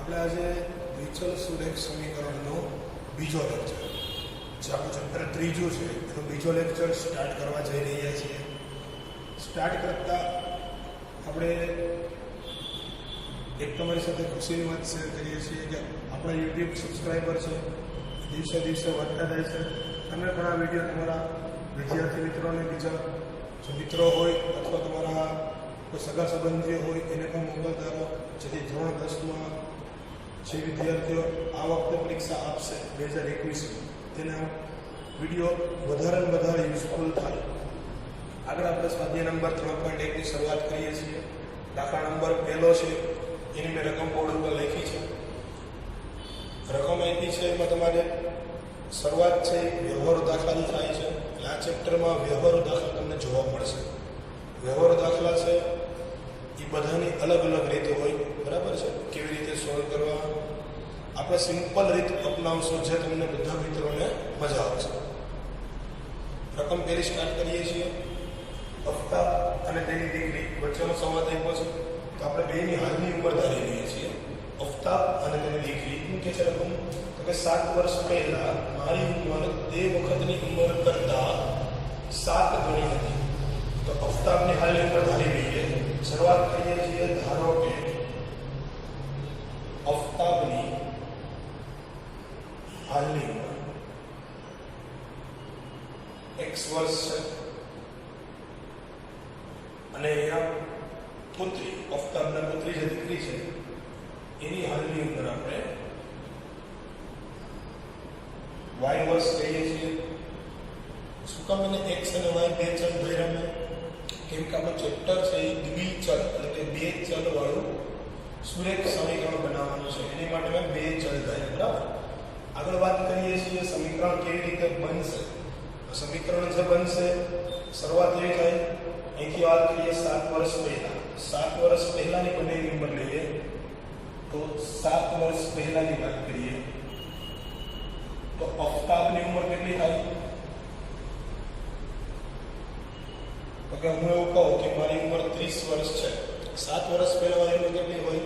આપણે આજે દ્વિચલ સુરેખ સમીકરણનો બીજો લેક્ચર, જે આપણું ચેપ્ટર ત્રીજું છે એનો બીજો લેક્ચર સ્ટાર્ટ કરવા જઈ રહ્યા છીએ. સ્ટાર્ટ કરતાં આપણે એક તમારી સાથે ખુશીની વાત શેર કરીએ છીએ કે આપણા યુટ્યુબ સબસ્ક્રાઈબર છે દિવસે દિવસે વધતા જાય છે. તમે પણ આ વિડીયો તમારા વિદ્યાર્થી મિત્રોને, બીજા જે મિત્રો હોય અથવા તમારા કોઈ સગા સંબંધીઓ હોય એને પણ મોકલતા રહો, જેથી ધોરણ 10માં જે વિદ્યાર્થીઓ આ વખતે પરીક્ષા આપશે 2021 તેના વિડીયો વધારે ને વધારે યુઝફુલ થાય. આગળ આપણે સ્વાધ્યાય નંબર 3.1ની શરૂઆત કરીએ છીએ. દાખલા નંબર પહેલો છે એની મેં રકમ બોર્ડ ઉપર લખી છે. રકમ આપી છે એમાં તમારે શરૂઆત છે વ્યવહારુ દાખલાથી થાય છે. આ ચેપ્ટરમાં વ્યવહારુ દાખલા તમને જોવા મળશે. વ્યવહારુ દાખલા છે એ બધાની અલગ અલગ રીતો હોય, બરાબર છે. કેવી રીતે સોલ્વ કરવા આપણે સિમ્પલ રીત અપનાવશો જે તમને બધા મિત્રોને મજા આવશે. રકમ પહેલી સ્ટાર્ટ કરીએ છીએ. અફતાબ અને તેની દીકરી વચ્ચેનો સંવાદ આપ્યો છે, તો આપણે બેની હાલની ઉંમર ધારી લઈએ છીએ. અફતાબ અને તેની દીકરી શું કે છે રકમ? તો કે 7 વર્ષ પહેલા મારી ઉંમર તે વખતની ઉંમર કરતા 7 ગણી હતી. તો અફતાબની હાલની ઉંમર ધારી લઈએ. શરૂઆત કરીએ છીએ. ધારો કે અફતાબની હાલની ઉંમર x વર્ષ છે અને અહીંયા પુત્રી અફતાબના પુત્રી જે દીકરી છે એની હાલની ઉંમર આપણે y વર્ષ કહીએ છીએ. શું કામ એને x અને y બે ચલ ધર્યા મેં? કેમ કે આપણું ચેપ્ટર છે એ દ્વિચલ એટલે કે બે ચલ વાળું સુરેખ સમીકરણ બનાવવાનું છે. એની માટે મેં બે ચલ ધર્યા, બરાબર. આગળ વાત કરીએ છીએ સમીકરણ કેવી રીતે બનશે. સમીકરણ જે બનશે શરૂઆત એવી થાય, અહીંથી વાત કરીએ 7 વર્ષ પહેલા. 7 વર્ષ પહેલાની બંનેની ઉંમર લઈએ તો 7 વર્ષ પહેલાની વાત કરીએ તો અફતાબની ઉંમર કેટલી થાય? તો કે હું એવું કહું કે મારી ઉંમર 30 વર્ષ છે. 7 વર્ષ પહેલા મારી ઉંમર કેટલી હોય?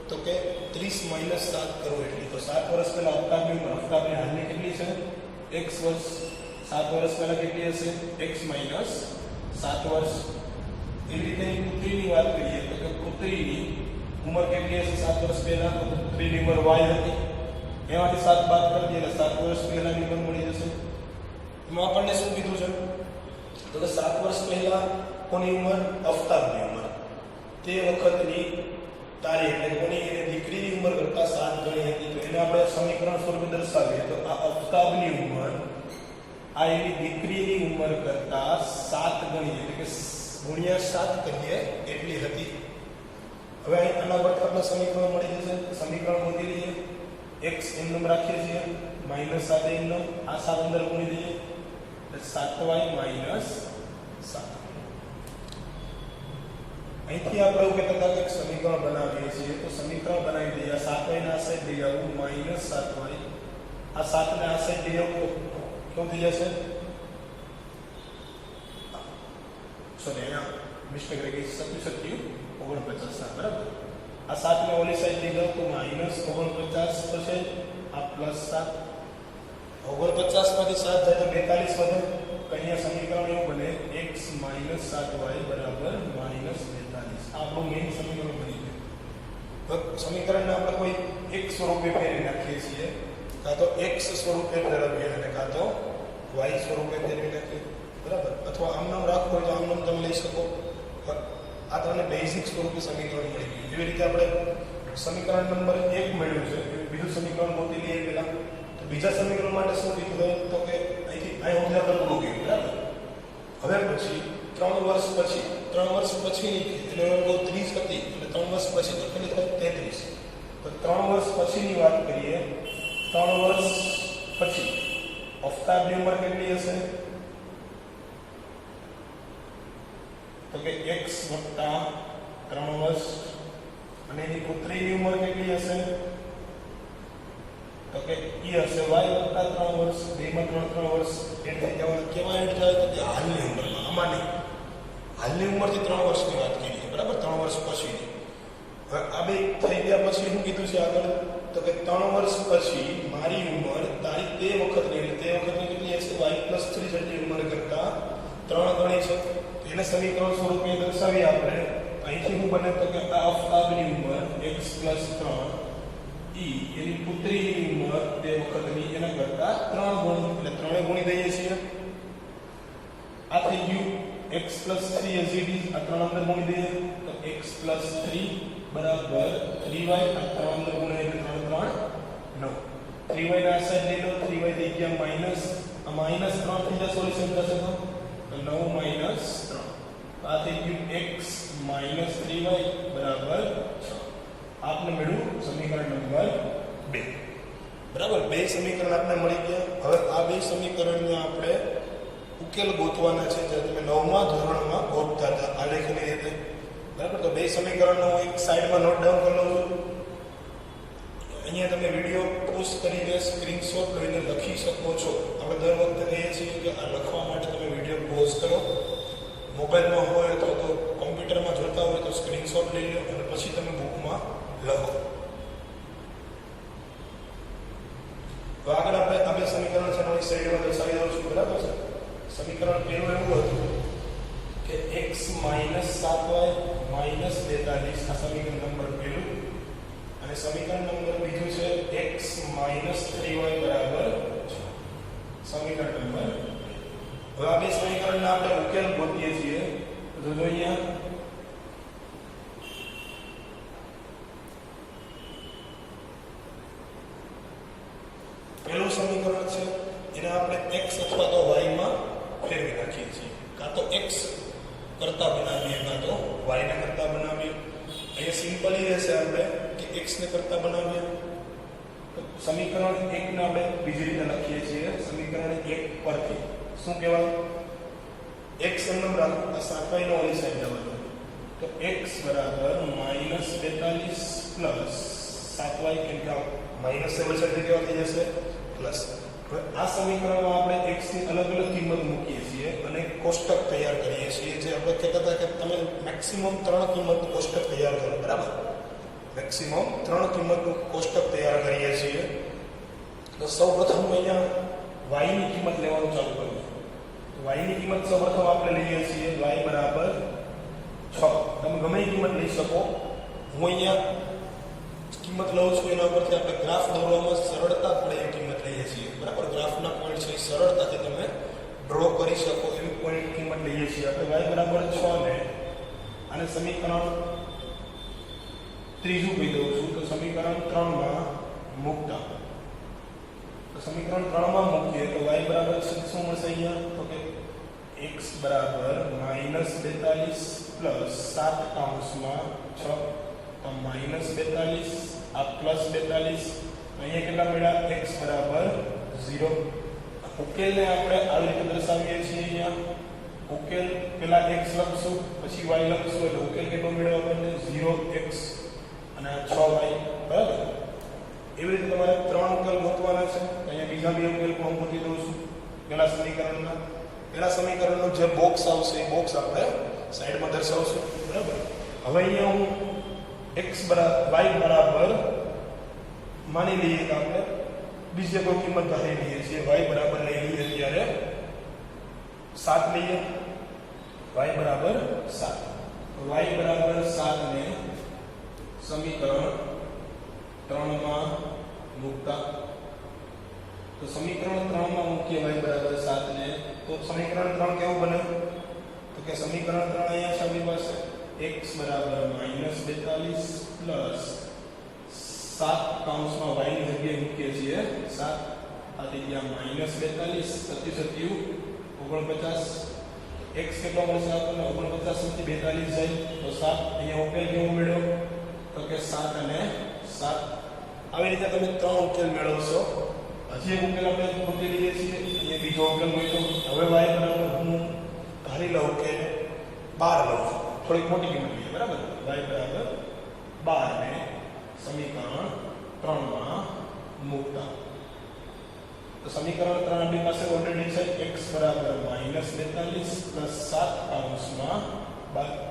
તો કે 30 - 7 કરો એટલી. તો 7 વર્ષ પહેલા અફતાબની ઉંમર, અફતાબની હાલની કેટલી છે? x વર્ષ. 7 વર્ષ પહેલા કેટલી હશે? x - 7 વર્ષ. એવી રીતે પુત્રીની વાત કરીએ તો કે પુત્રીની ઉંમર કેટલી હશે 7 વર્ષ પહેલા? તો પુત્રીની ઉંમર y હતી. એમાંથી 7 બાદ કરી દઈએ એટલે 7 વર્ષ પહેલાની ઉંમર મળી જશે. એમાં આપણને શું કીધું છે? તો કે 7 વર્ષ પહેલા કોની ઉંમર? અફતાબની ઉંમર. તે વખતની તારીખ એટલે કોની? એની દીકરીની ઉંમર કરતા 7 ગણી હતી. તો એને આપણે સમીકરણ સ્વરૂપે દર્શાવીએ તો આ અફતાબની ઉંમર આ એની દીકરીની ઉંમર કરતા 7 ગણી એટલે કે ગુણ્યા 7 કરીએ એટલી હતી. હવે આના પર આપણે સમીકરણ મળી જશે. સમીકરણ ગોતી લઈએ. x એમનેમ રાખીએ છીએ, -7 એમનેમ, આ 7 અંદર ગુણી દઈએ એટલે 7y - 7. અહીંથી આપણે એવું કહેતા હતા કે સમીકરણ બનાવીએ છીએ તો સમીકરણ બનાવી દઈએ. આ 7y ના આ સાઈડ લઈ આવું -7y, આ 7 ને આ સાઈડ લઈ આવું શું થઈ જશે? સોરી, અહીંયા મિસ્ટેક રહી ગઈ. 49 બરાબર. આ 7 ને ઓલી સાઈડ લઈ જાવ તો -49 થશે. આ +7, 49 માંથી 7 જાય તો 42 વધે. તો અહીંયા સમીકરણ એવું બને x - 7y બરાબર -42. આપણું મેઇન સમીકરણ બની ગયું. તો સમીકરણને આપણે કોઈ એક સ્વરૂપે ફેરવી નાખીએ છીએ, કાં તો x સ્વરૂપે ફેરવીએ અને કાં તો y સ્વરૂપે ફેરવી નાખીએ, બરાબર. અથવા આમનામ રાખવું હોય તો આમનામ તમે લઈ શકો. આ તમને બેઝિક સ્વરૂપે સમીકરણ મળી ગયું. એવી રીતે આપણે સમીકરણ નંબર 1 મળ્યું છે, બીજું સમીકરણ ગોતી લઈએ પહેલા. તો બીજા સમીકરણ માટે શું કીધું તો કે અહીંથી અહીં સુધી આપણે પૂરું ગયું, બરાબર. હવે પછી 3 વર્ષ પછીની એટલે 30 હતી એટલે 3 વર્ષ પછી તો કેટલી થાય? 33. તો 3 વર્ષ પછીની વાત કરીએ. 3 વર્ષ પછી અફતાબની ઉંમર કેટલી હશે? તો કે x + 3 વર્ષ. અને એની પુત્રીની ઉંમર કેટલી હશે? તો કે એ હશે y + 3 વર્ષ. બેમાં 3 વર્ષ એડ થઈ જવાનું. કેવા એડ થાય? તો કે હાલની ઉંમરમાં. આમાં નહીં, હાલની ઉંમરથી 3 વર્ષની વાત કરીએ, બરાબર. 3 વર્ષ પછીની. હવે આ બે થઈ ગયા પછી શું કીધું છે આગળ તો કે 3 વર્ષ પછી મારી ઉંમર તારી તે વખતની કેટલી હશે y+3 જેટલી ઉંમર કરતા 3 ગણી છે. એને સમીકરણ સ્વરૂપે દર્શાવી આપણે અહીંથી શું બને તો કે આ અફતાબની ઉંમર x+3 એની પુત્રીની ઉંમર તે વખતની એના કરતા 3 ગણી એટલે 3 ગુણી દઈએ છીએ. આ થઈ ગયું x+3 as it is આ 3 અંદર ગુણી દઈએ તો x+3 બરાબર 3y આ 3 અંદર ગુણાય એટલે 3 3 9 3y ના સાઈડ લઈ લો 3y થઈ ગયા માઈનસ આ માઈનસ 3 થઈ જશે સોલ્યુશન થશે તો 9 માઈનસ 3 આ થઈ ગયું x માઈનસ 3y બરાબર 6. આપને મળ્યું સમીકરણ નંબર 2. બરાબર બે સમીકરણ આપને મળી ગયા. હવે આ બે સમીકરણને આપણે ઉકેલ ગોતવાના છે જે તમે 9મા ધોરણમાં ગોતતા હતા આલેખની રીતે. બરાબર તો બે સમીકરણનો હું એક સાઈડમાં નોટ ડાઉન કરી લઉં છું. અહીંયા તમે વિડીયો પોઝ કરીને સ્ક્રીનશોટ લઈને લખી શકો છો. આપણે દર વખતે કહીએ છીએ કે આ લખવા માટે તમે વિડીયો પોઝ કરો. મોબાઈલમાં હોય તો કોમ્પ્યુટરમાં જોતા હોય તો સ્ક્રીનશોટ લઈ લો અને પછી તમે બુકમાં લખો. તો આગળ આપણે આ બે સમીકરણ છે એની સાઈડમાં દર્શાવી દઉં છું. બરાબર છે. સમીકરણ પહેલું એવું હતું કે x - 7y - 42 આ સમીકરણ નંબર પહેલું અને સમીકરણ નંબર બીજું છે x - 3y બરાબર 6. સમીકરણ નંબર હવે આ બે સમીકરણના આપણે ઉકેલ ગોતીએ છીએ. તો જો અહીંયા પહેલું સમીકરણ છે એને આપણે x અથવા તો y માં ફેરવી નાખીએ છીએ. કાં તો x કરતા બનાવીએ કાં તો y ને કરતા બનાવીએ. અહીંયા સિમ્પલી રહેશે આપણે કે x ને કરતા બનાવીએ. સમીકરણ 1 ને આપણે બીજી રીતે લખીએ છીએ. સમીકરણ 1 પરથી શું કહેવાય x એમનું રાખો આ 7y નો ઓલી સાઈડ જવાનો તો x બરાબર -42 પ્લસ 7y કેમ કે માઈનસ એ વચ્ચે કેવા થઈ જશે પ્લસ. હવે આ સમીકરણમાં આપણે x ની અલગ અલગ કિંમત મૂકીએ છીએ અને કોષ્ટક તૈયાર કરીએ છીએ. જે આપણે કહેતા હતા કે તમે મેક્સિમમ 3 કિંમતનું કોષ્ટક તૈયાર કરો. બરાબર મેક્સિમમ 3 કિંમતનું કોષ્ટક તૈયાર કરીએ છીએ. તો સૌપ્રથમ અહીંયા y ની કિંમત લેવાનું ચાલુ કરીએ. y ની કિંમત સૌપ્રથમ આપણે લઈએ છીએ y બરાબર 6. તમે ગમે એ કિંમત લઈ શકો. હું અહીંયા કિંમત લઉં છું એના પરથી આપણે ગ્રાફ દોરવામાં સરળતા પડે એ કિંમત લઈએ છીએ. બરાબર ગ્રાફના પોઈન્ટ છે સરળતાથી તમે ડ્રો કરી શકો એવી પોઈન્ટ કિંમત લઈએ છીએ. આપણે y બરાબર 6 ને અને સમીકરણ ત્રીજું કહી દઉં છું. તો સમીકરણ 3 માં મૂકતા તો સમીકરણ 3 માં મૂકીએ તો y બરાબર શું મળશે અહીંયા તો કે x બરાબર -42 પ્લસ 7 કૌંસમાં 6 તો -42 આ +42 અહીંયા કેટલા મળ્યા x બરાબર 0. ઉકેલને આપણે આવી રીતે દર્શાવીએ છીએ. અહીંયા ઉકેલ પહેલા x લખશું પછી y લખશું એટલે ઉકેલ કેટલો મળ્યો આપણને 0x અને 6y. બરાબર એવી રીતે તમારે 3 ઉકેલ ગોતવાના છે. અહીંયા બીજા બે ઉકેલ પણ હું ગોતી દઉં છું. પહેલા સમીકરણનો જે બોક્સ આવશે એ બોક્સ આપણે સાઈડમાં દર્શાવશું. બરાબર હવે અહીંયા હું y બરાબર માની લઈએ કે આપણે બીજી કોઈ કિંમત ધારી લઈએ છીએ. y બરાબર લઈ લઈએ ત્યારે 7 લઈએ. y બરાબર 7 y બરાબર 7 ને સમીકરણ 3 માં મૂકતા તો સમીકરણ 3 માં મૂકીએ y બરાબર 7 ને તો સમીકરણ 3 કેવું બને તો કે સમીકરણ 3 અહીંયા છે આપણી પાસે x બરાબર -42 પ્લસ 7 કૌંસમાં y ની જગ્યાએ મૂકીએ છીએ 7 આ થઈ ગયા -42 37 49 x કેટલો મળશે આપણને 49 માંથી 42 જાય તો 7. અહીંયા ઉકેલ કેવો મળ્યો તો કે 7 અને 7. આવી રીતે તમે 3 ઉકેલ મેળવશો. હજી એક ઉકેલ આપણે ગોતી લઈએ છીએ. અહીંયા બીજો ઉકેલ મળ્યો. હવે y બરાબર હું ધારી લઉં કે 12 લઉં છું. થોડીક મોટી કિંમત લઈએ. બરાબર y બરાબર 12 ને સમીકરણ 3 માં મૂકતા તો સમીકરણ 3 આપણી પાસે ઓલરેડી છે x બરાબર -42 પ્લસ 7 કૌંસમાં 12.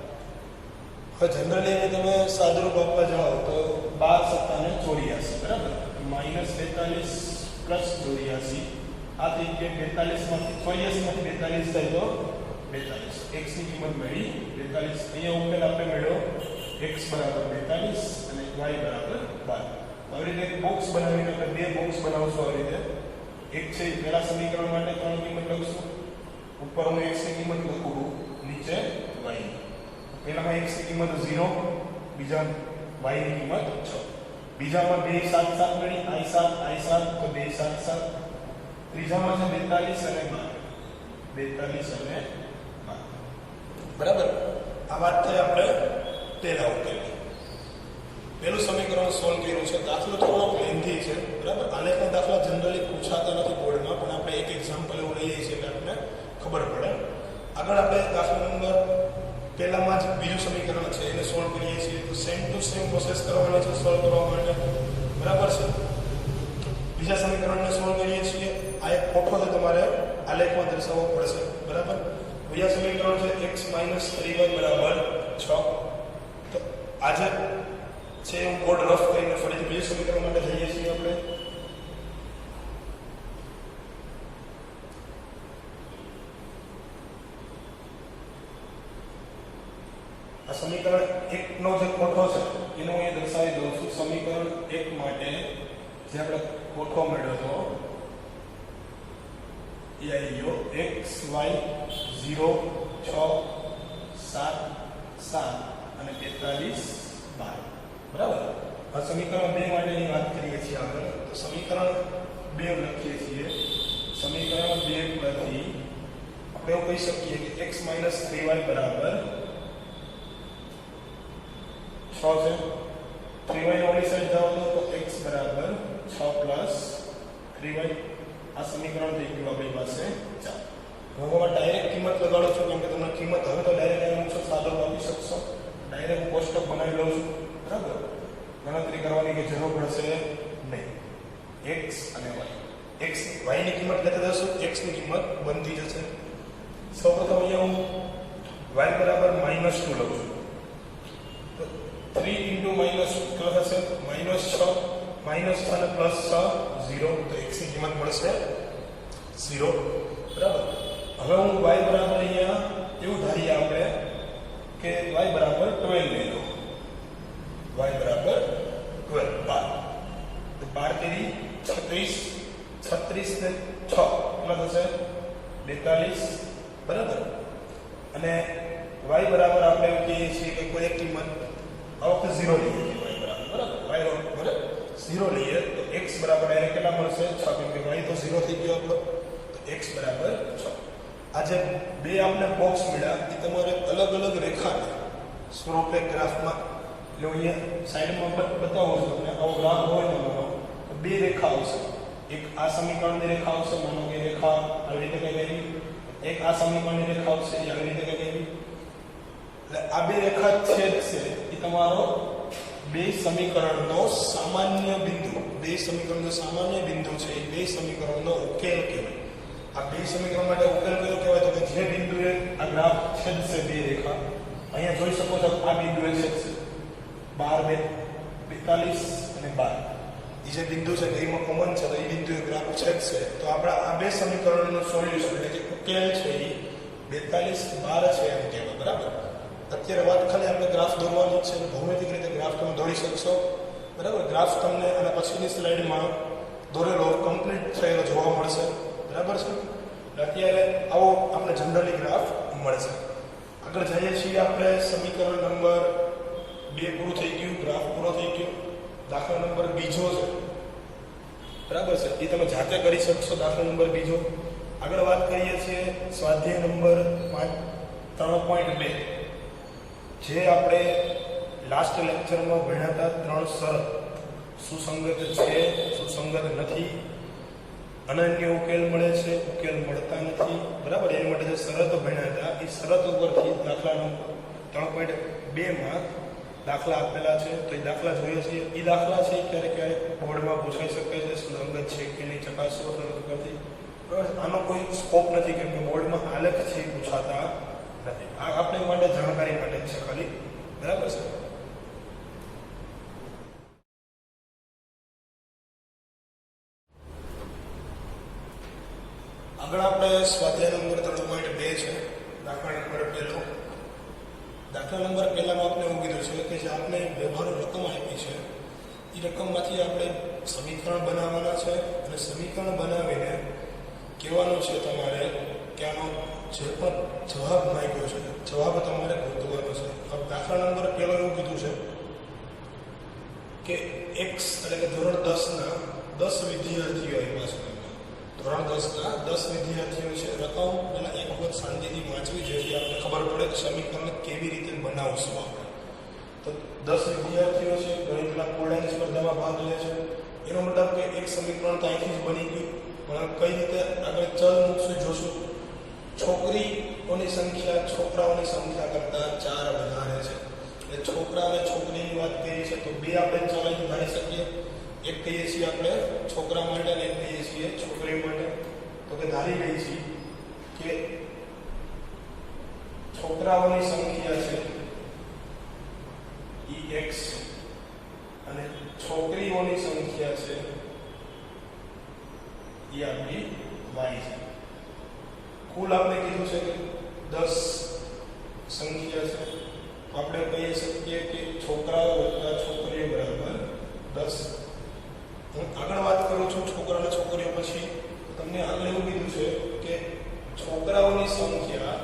હવે જનરલી એને તમે સાદુરૂપ આપવા જાઓ તો 12 સત્તાને 84, બરાબર, -42 પ્લસ 84, આ થઈ ગયું 42 માંથી 84 માંથી 42 થાય તો 42. x ની કિંમત મળી 42. અહીંયા ઉકેલ આપણે મેળવ્યો x બરાબર 42 અને y બરાબર 12. આવી રીતે એક બોક્સ બનાવીને આપણે બે બોક્સ બનાવશું. આવી રીતે એક છે પહેલા સમીકરણ માટે 3 કિંમત લખશું, ઉપર હું x ની કિંમત લખું, નીચે y. પહેલામાં x ની કિંમત 0, બીજા y ની કિંમત 6. બીજામાં 2 7 7 મળી, i 7 i 7 તો 2 7 7. ત્રીજામાં છે 42 અને 12, 42 અને 12, બરાબર. આ વાત થઈ આપણે પહેલા ઉકેલની. પહેલું સમીકરણ સોલ્વ કર્યું છે. દાખલો થોડો લેન્થી છે, બરાબર. આલેખના દાખલા જનરલી પૂછાતા નથી બોર્ડમાં, પણ આપણે એક એક્ઝામ્પલ એવું લઈએ છીએ એટલે આપણને ખબર પડે. આગળ આપણે દાખલા નંબર પહેલામાં જ બીજું સમીકરણ છે એને સોલ્વ કરીએ છીએ. તો સેમ ટુ સેમ પ્રોસેસ કરવાની છે સોલ્વ કરવા માટે, બરાબર છે. બીજા સમીકરણને સોલ્વ કરીએ છીએ. આ એક કોઠો છે, તમારે આલેખમાં દર્શાવવો પડશે, બરાબર. બીજા સમીકરણ છે x - 3y બરાબર 6. તો આજે છે હું કોડ રફ કરીને ફરીથી બીજું સમીકરણ માટે જઈએ છીએ આપણે. આ સમીકરણ 1 નો જે કોઠો છે એનો હું દર્શાવી દઉં છું. સમીકરણ 1 માટે જે આપણે કોઠો મેળવ્યો હતો એ આવી ગયો x y 0 6 7 7 અને 43 12, બરાબર. આ સમીકરણ 2 માટેની વાત કરીએ છીએ આગળ. તો સમીકરણ 2 લખીએ છીએ. સમીકરણ 2 પરથી આપણે એવું કહી શકીએ કે x - 3y બરાબર 6 છે. 3y નો ઓલી સાઈડ જાઓ તો x બરાબર 6 પ્લસ 3y. આ સમીકરણ થઈ ગયું આપણી પાસે 4. હું ડાયરેક્ટ કિંમત લગાડું છું, કેમ કે તમને કિંમત હવે તો ડાયરેક્ટ અહીં છો સાદો આપી શકશો. ડાયરેક્ટ કોષ્ટક બનાવી લઉં છું, બરાબર. ગણતરી કરવાની કે જરૂર પડશે નહીં. x અને y. x y ની કિંમત લેતા જશું, x ની કિંમત બનતી જશે. સૌપ્રથમ અહીંયા હું y બરાબર -2 લઉં છું. 3 * કેટલો થશે? -6 -6 અને +6 0. તો x ની કિંમત મળશે 0, બરાબર. હવે હું y બરાબર અહીંયા એવું ધારીએ આપણે કે y બરાબર 12 લઈ લો. y બરાબર 12. તો 12 તેરી 36, 36 ને 6 કેટલા થશે? 42, બરાબર. અને y બરાબર આપણે એવું કહીએ છીએ કે કોઈ એક કિંમત આ વખતે 0 લઈએ છીએ. y બરાબર, બરાબર, y બરાબર 0 લઈએ તો x બરાબર ડાયરેક્ટ કેટલા મળશે? 6, કેમ કે y તો 0 થઈ ગયો આપણો. તો x બરાબર 6. આ જે બે આપણે બોક્સ મળ્યા એ તમારે અલગ અલગ રેખાને સ્વરૂપે ગ્રાફમાં એટલે અહીંયા સાઈડમાં બતાવો છો તમને. આવો ગ્રાફ હોય ને માનો તો બે રેખા આવશે. એક આ સમીકરણની રેખા આવશે, માનો કે રેખા આવી રીતે કંઈક આવી. એક આ સમીકરણની રેખા આવશે, એ આવી રીતે કંઈક આવી. એટલે આ બે રેખા છેદશે એ તમારો બે સમીકરણનો સામાન્ય બિંદુ. બે સમીકરણનો સામાન્ય બિંદુ છે એ બે સમીકરણનો ઉકેલ કહેવાય. આ બે સમીકરણ માટે ઉકેલ કયો કહેવાય? તો કે જે બિંદુએ આ ગ્રાફ છેદશે બે રેખા, અહીંયા જોઈ શકો છો આ બિંદુએ છેદશે 12 42 અને 12. એ જે બિંદુ છે એમાં કોમન છે, તો એ બિંદુએ ગ્રાફ છેદશે. તો આપણા આ બે સમીકરણનું સોલ્યુશન એટલે કે ઉકેલ છે એ 42 12 છે એમ કહેવાય, બરાબર. અત્યારે વાત ખાલી આપણે ગ્રાફ દોરવાની છે. ભૌમિતિક રીતે ગ્રાફ તમે દોરી શકશો, બરાબર. ગ્રાફ તમને અને પછીની સ્લાઇડમાં દોરેલો કમ્પ્લીટ થયેલો જોવા મળશે, બરાબર છે. અત્યારે આવો આપણે જનરલી ગ્રાફ મળશે. આગળ જઈએ છીએ આપણે. સમીકરણ નંબર 2 પૂરું થઈ ગયું, ગ્રાફ પૂરો થઈ ગયો. દાખલા નંબર બીજો છે, બરાબર છે. એ તમે જાતે કરી શકશો. દાખલા નંબર બીજો. આગળ વાત કરીએ છીએ સ્વાધ્યાય નંબર 3.2, જે આપણે લાસ્ટ લેક્ચરમાં ભણ્યા હતા. 3 શરત સુસંગત છે, સુસંગત નથી, અનન્ય ઉકેલ મળે છે, ઉકેલ મળતા નથી, બરાબર. એની માટે જે શરતો ભણ્યા હતા એ શરત ઉપરથી દાખલા નંબર 3.2માં દાખલા આપેલા છે. તો એ દાખલા જોઈએ છીએ. એ દાખલા છે ક્યારેક ક્યારેક બોર્ડમાં પૂછાઈ શકે છે, સુસંગત છે કે નહીં ચકાસો શરત ઉપરથી. આનો કોઈ સ્કોપ નથી, કેમ કે બોર્ડમાં આલેખ છે એ પૂછાતા નથી. આ આપણે માટે જાણકારી માટે છે ખાલી, બરાબર છે. આગળ આપણે સ્વાધ્યાય નંબર 3.2 છે, દાખલા નંબર 1. દાખલા નંબર 1માં આપણે એવું કીધું છે કે જે આપણે વ્યવહારુ રકમ આપી છે એ રકમમાંથી આપણે સમીકરણ બનાવવાના છે અને સમીકરણ બનાવીને કહેવાનું છે તમારે કે આનો જે પણ જવાબ માંગ્યો છે જવાબ તમારે ગોતવાનો છે. હવે દાખલા નંબર 1 એવું કીધું છે કે એક્સ એટલે કે ધોરણ 10ના 10 વિદ્યાર્થીઓ આપ્યા છે. ધોરણ 10ના 10 વિદ્યાર્થીઓ છે. રકમ પહેલાં એક વખત શાંતિથી વાંચવી જેથી આપણને ખબર પડે કે સમીકરણ કેવી રીતે બનાવશું આપણે. તો 10 વિદ્યાર્થીઓ છે, ગણિતના કોડાની સ્પર્ધામાં ભાગ લે છે. એનો મતલબ કે એક સમીકરણ તો અહીંથી જ બની ગયું, પણ કઈ રીતે આગળ ચલ મૂકશું જોશું. છોકરીઓની સંખ્યા છોકરાઓની સંખ્યા કરતાં 4 વધારે છે. એટલે છોકરા અને છોકરીની વાત કરીએ છીએ તો બે આપણે ચલ અહીં ધારી શકીએ. એક કહીએ છીએ આપણે છોકરા માટે અને એક કહીએ છીએ છોકરી માટે. તો કે ધારી લઈએ છીએ કે છોકરાઓની સંખ્યા છે એ x અને છોકરીઓની સંખ્યા છે એ આપણી y છે. કુલ આપણે કીધું છે કે 10 સંખ્યા છે. આપણે કહી શકીએ કે છોકરાઓ વત્તા છોકરીઓ બરાબર 10. હું આગળ વાત કરું છું છોકરા અને છોકરીઓ પછી. તમને આગળ એવું કીધું છે કે છોકરાઓની સંખ્યા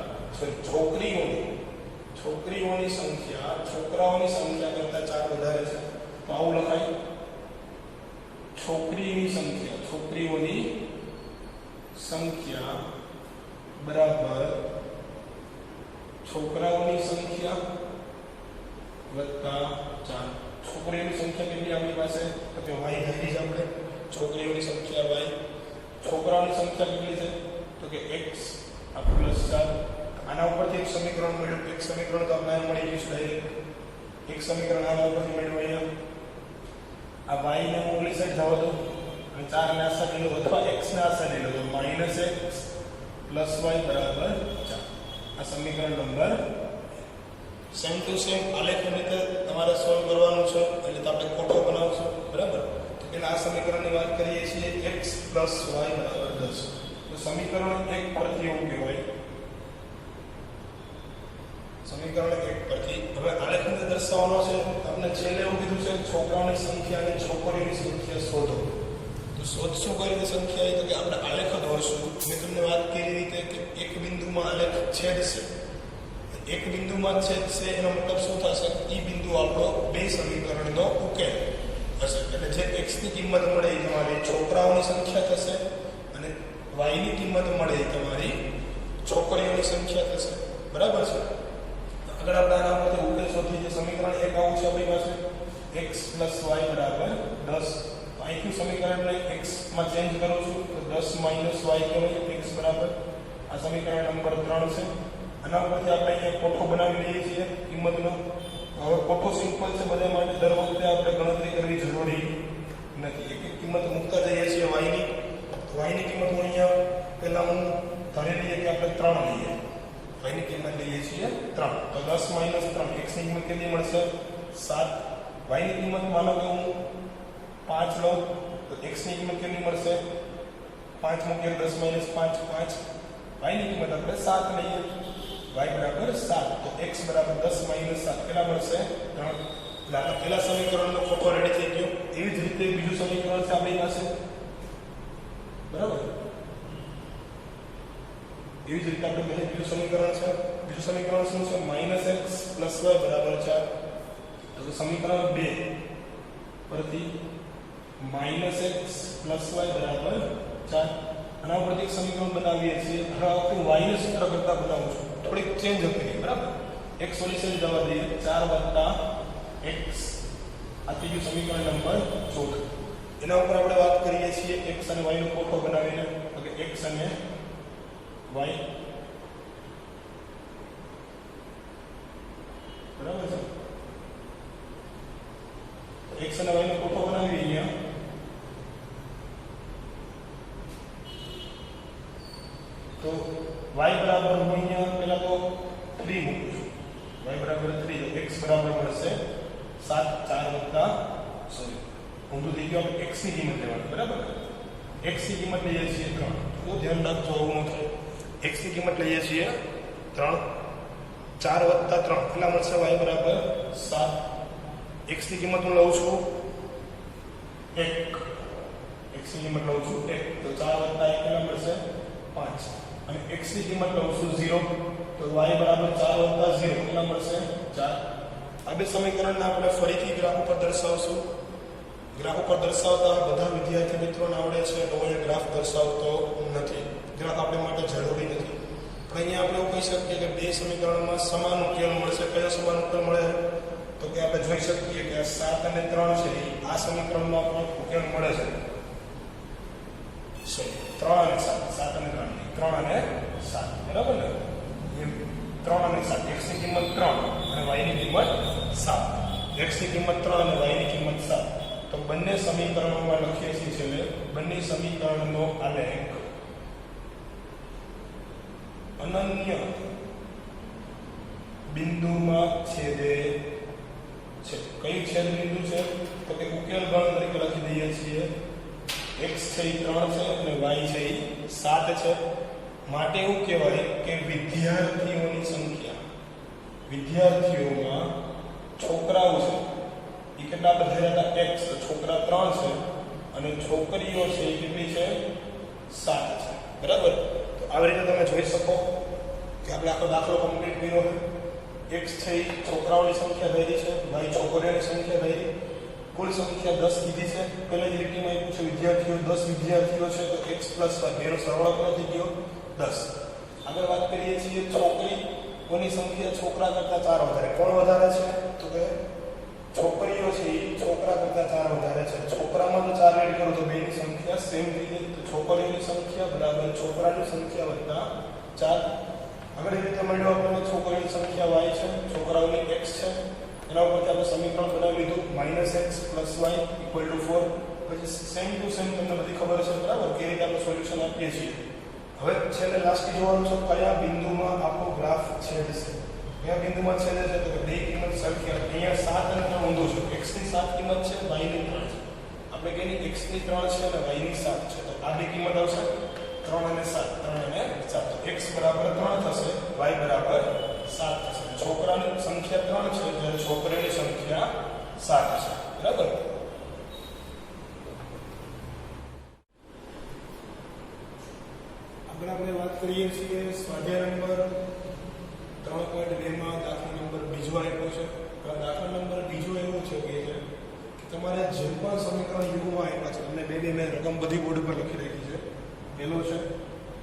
છોકરીઓની સંખ્યા છોકરાઓની સંખ્યા કરતાં 4 વધારે છે. તો આવું લખાય છોકરીઓની સંખ્યા બરાબર છોકરાઓની સંખ્યા વત્તા 4. છોકરીઓની સંખ્યા કેટલી આપણી પાસે તો કે y ધારી છે આપણે. છોકરીઓની સંખ્યા y, છોકરાઓની સંખ્યા કેટલી છે તો કે x આ +4. આના ઉપરથી એક સમીકરણ મળ્યું. એક સમીકરણ તો આપણે મળી ગયું છે ડાયરેક્ટ. એક સમીકરણ આના ઉપરથી મળ્યું અહીંયા. આ y ને હું ઓલી સાઈડ જવા દઉં અને 4 ને આ સાઈડ લઈ લો અથવા x ને આ સાઈડ લઈ લો તો -x + y બરાબર 4. આ સમીકરણ નંબર સેમ ટુ સેમ આલેખ રીતે તમારે સોલ્વ કરવાનું છે. એટલે તો આપણે કોઠો બનાવશું બરાબર. તો પેલા આ સમીકરણની વાત કરીએ છીએ x + y બરાબર 10. તો સમીકરણ 1 પરથી એવું કહેવાય સમીકરણ 1 પરથી. હવે આલેખ રીતે દર્શાવવાનો છે. આપણે છેલ્લે એવું કીધું છે છોકરાઓની સંખ્યા અને છોકરીઓની સંખ્યા શોધો. તો શોધશું કઈ રીતે સંખ્યા? તો કે આપણે આલેખ દોરશું. મેં તમને વાત કરી રીતે કે એક બિંદુમાં આલેખ છેદશે. એક બિંદુમાં છેદશે એનો મતલબ શું થશે? એ બિંદુ આપણો બે સમીકરણનો ઉકેલ હશે. એટલે જે x ની કિંમત મળે એ તમારી છોકરાઓની સંખ્યા થશે અને y ની કિંમત મળે એ તમારી છોકરીઓની સંખ્યા થશે. બરાબર છે. આગળ આપણે આના પરથી ઉકેલ શોધીએ. જે સમીકરણ 1 આવું છે આપણી પાસે x + y બરાબર 10. અહીંથી સમીકરણને x માં ચેન્જ કરું છું તો 10 - y કહેવાય. x બરાબર આ સમીકરણ નંબર 3 છે. આના ઉપરથી આપણે અહીંયા કોઠો બનાવી લઈએ છીએ કિંમતનો. હવે કોઠો સિમ્પલ છે બધા માટે. દર વખતે આપણે ગણતરી કરવી જરૂરી નથી. એક એક કિંમત મૂકતા જઈએ છીએ y ની. y ની કિંમત હું અહીંયા પહેલા હું ધારી લઈએ કે આપણે 3 લઈએ. y ની કિંમત લઈએ છીએ 3. તો 10 - 3 x ની કિંમત કેટલી મળશે? 7. y ની કિંમત માનો કે હું 5 લઉં તો x ની કિંમત કેટલી મળશે? 5 મૂકીએ 10 - 5 5. y ની કિંમત આપણે 7 લઈએ. y બરાબર 7. તો x બરાબર 10 - 7 કેટલા મળશે? 3. એટલે આપણે પહેલા સમીકરણનો કોઠો રેડી થઈ ગયો. એવી જ રીતે બીજું સમીકરણ છે આપણી પાસે બરાબર. એવી જ રીતે આપણે બીજું સમીકરણ છે. બીજું સમીકરણ શું છે? -x + y બરાબર 4. તો સમીકરણ 2 પરથી -x + y બરાબર 4. આના ઉપરથી એક સમીકરણ બનાવીએ છીએ. હવે આપણે y ને સૂત્ર કરતા બનાવું છું. થોડીક ચેન્જ કરીએ બરાબર. એક સોલ્યુશન જવા દઈએ 4 + x. આ ત્રીજું સમીકરણ નંબર 14. એના ઉપર આપણે વાત કરીએ છીએ x અને y નો કોઠો બનાવીને. તો કે x અને y બરાબર છે. x અને y નો કોઠો બનાવી અહીંયા. તો y બરાબર હું અહીંયા પહેલા તો 3 મૂકું છું. y બરાબર 3 તો x બરાબર મળશે 7 4 વત્તા સોરી ઊંધું થઈ ગયું આપણે x ની કિંમત લેવાની બરાબર x ની કિંમત લઈએ છીએ 3 તો ધ્યાન રાખજો આવું ન થાય x ની કિંમત લઈએ છીએ 3 4 વત્તા 3 કેટલા મળશે y બરાબર 7 x ની કિંમત હું લઉં છું 1 x ની કિંમત લઉં છું 1 તો 4 વત્તા 1 કેટલા મળશે 5 અને x ની કિંમત લઉં છું 0 તો y બરાબર 4 વત્તા 0 કેટલા મળશે 4 આ બે સમીકરણને આપણે ફરીથી ગ્રાફ ઉપર દર્શાવશું ગ્રાફ ઉપર દર્શાવતા બધા વિદ્યાર્થી મિત્રોને આવડે છે તો એ ગ્રાફ દર્શાવતો નથી ગ્રાફ આપણે માટે જરૂરી નથી પણ અહીંયા આપણે એવું કહી શકીએ કે બે સમીકરણોમાં સમાન ઉકેલ મળશે કયો સમાન ઉકેલ મળે તો કે આપણે જોઈ શકીએ કે 7 અને 3 છે આ સમીકરણમાં પણ ઉકેલ મળે છે સોરી 3 અને 7 7 અને 3 3 અને 7 બરાબર ને 3 અને 7 x ની કિંમત 3 અને y ની કિંમત 7 x ની કિંમત 3 અને y ની કિંમત 7 તો બંને સમીકરણોમાં લખીએ છીએ છેલ્લે બંને સમીકરણનો આલેખ અનન્ય બિંદુમાં છેદે છે કયું છેદ બિંદુ છે તો કે ઉકેલ ગણ તરીકે લખી દઈએ છીએ x છે 3 છે અને y છે 7 છે માટે એવું કહેવાય કે વિદ્યાર્થીઓની સંખ્યા વિદ્યાર્થીઓમાં છોકરાઓ છે એ કેટલા બધા હતા x તો છોકરા 3 છે અને છોકરીઓ છે એ કેટલી છે 7 છે બરાબર તો આવી રીતે તમે જોઈ શકો કે આપણે આખો દાખલો કમ્પ્લીટ કર્યો x છે છોકરાઓની સંખ્યા ધરી છે y છોકરીઓની સંખ્યા ધરી કુલ સંખ્યા 10 કીધી છે પહેલા જ લીટીમાં આપ્યું છે વિદ્યાર્થીઓ 10 વિદ્યાર્થીઓ છે તો x + y બેનો સરવાળો કેટલો થઈ ગયો 10 આગળ વાત કરીએ છીએ છોકરીઓની સંખ્યા છોકરા કરતા 4 વધારે કોણ વધારે છે તો કે છોકરીઓ છે એ છોકરા કરતા 4 વધારે છે છોકરામાં તો 4 એડ કરો તો બેની સંખ્યા સેમ થઈ જાય તો છોકરીઓની સંખ્યા બરાબર છોકરાની સંખ્યા વત્તા 4 આગળ એ રીતે મળ્યો આપણને છોકરીઓની સંખ્યા y છે છોકરાઓની x છે એના ઉપરથી આપણે સમીકરણ બનાવી લીધું -x + y = 4 પછી સેમ ટુ સેમ તમને બધી ખબર છે બરાબર કે રીતે આપણે સોલ્યુશન આપીએ છીએ હવે છેલ્લે લાસ્ટ જોવાનું છે કયા બિંદુમાં આપણો ગ્રાફ છેદશે કયા બિંદુમાં છેદે છે તો કે બે કિંમત સરખી અહીંયા 7 અને 3 ઊંધું છે x ની 7 કિંમત છે y ની 3 છે આપણે કહીએ x ની 3 છે અને y ની 7 છે તો આ બે કિંમત આવશે 3 અને 7 3 અને 7 તો x બરાબર 3 થશે y બરાબર 7 થશે છોકરાની સંખ્યા 3 છે જ્યારે છોકરીની સંખ્યા 7 છે બરાબર આગળ આપણે વાત કરીએ છીએ સ્વાધ્યાય નંબર 3.2 માં દાખલા નંબર બીજો આપ્યો છે દાખલા નંબર બીજો એવો છે કે તમારે જે પણ સમીકરણ યુમાં આપ્યા છે તમને બે મેં રકમ બધી બોર્ડ પર લખી રાખી છે પહેલો છે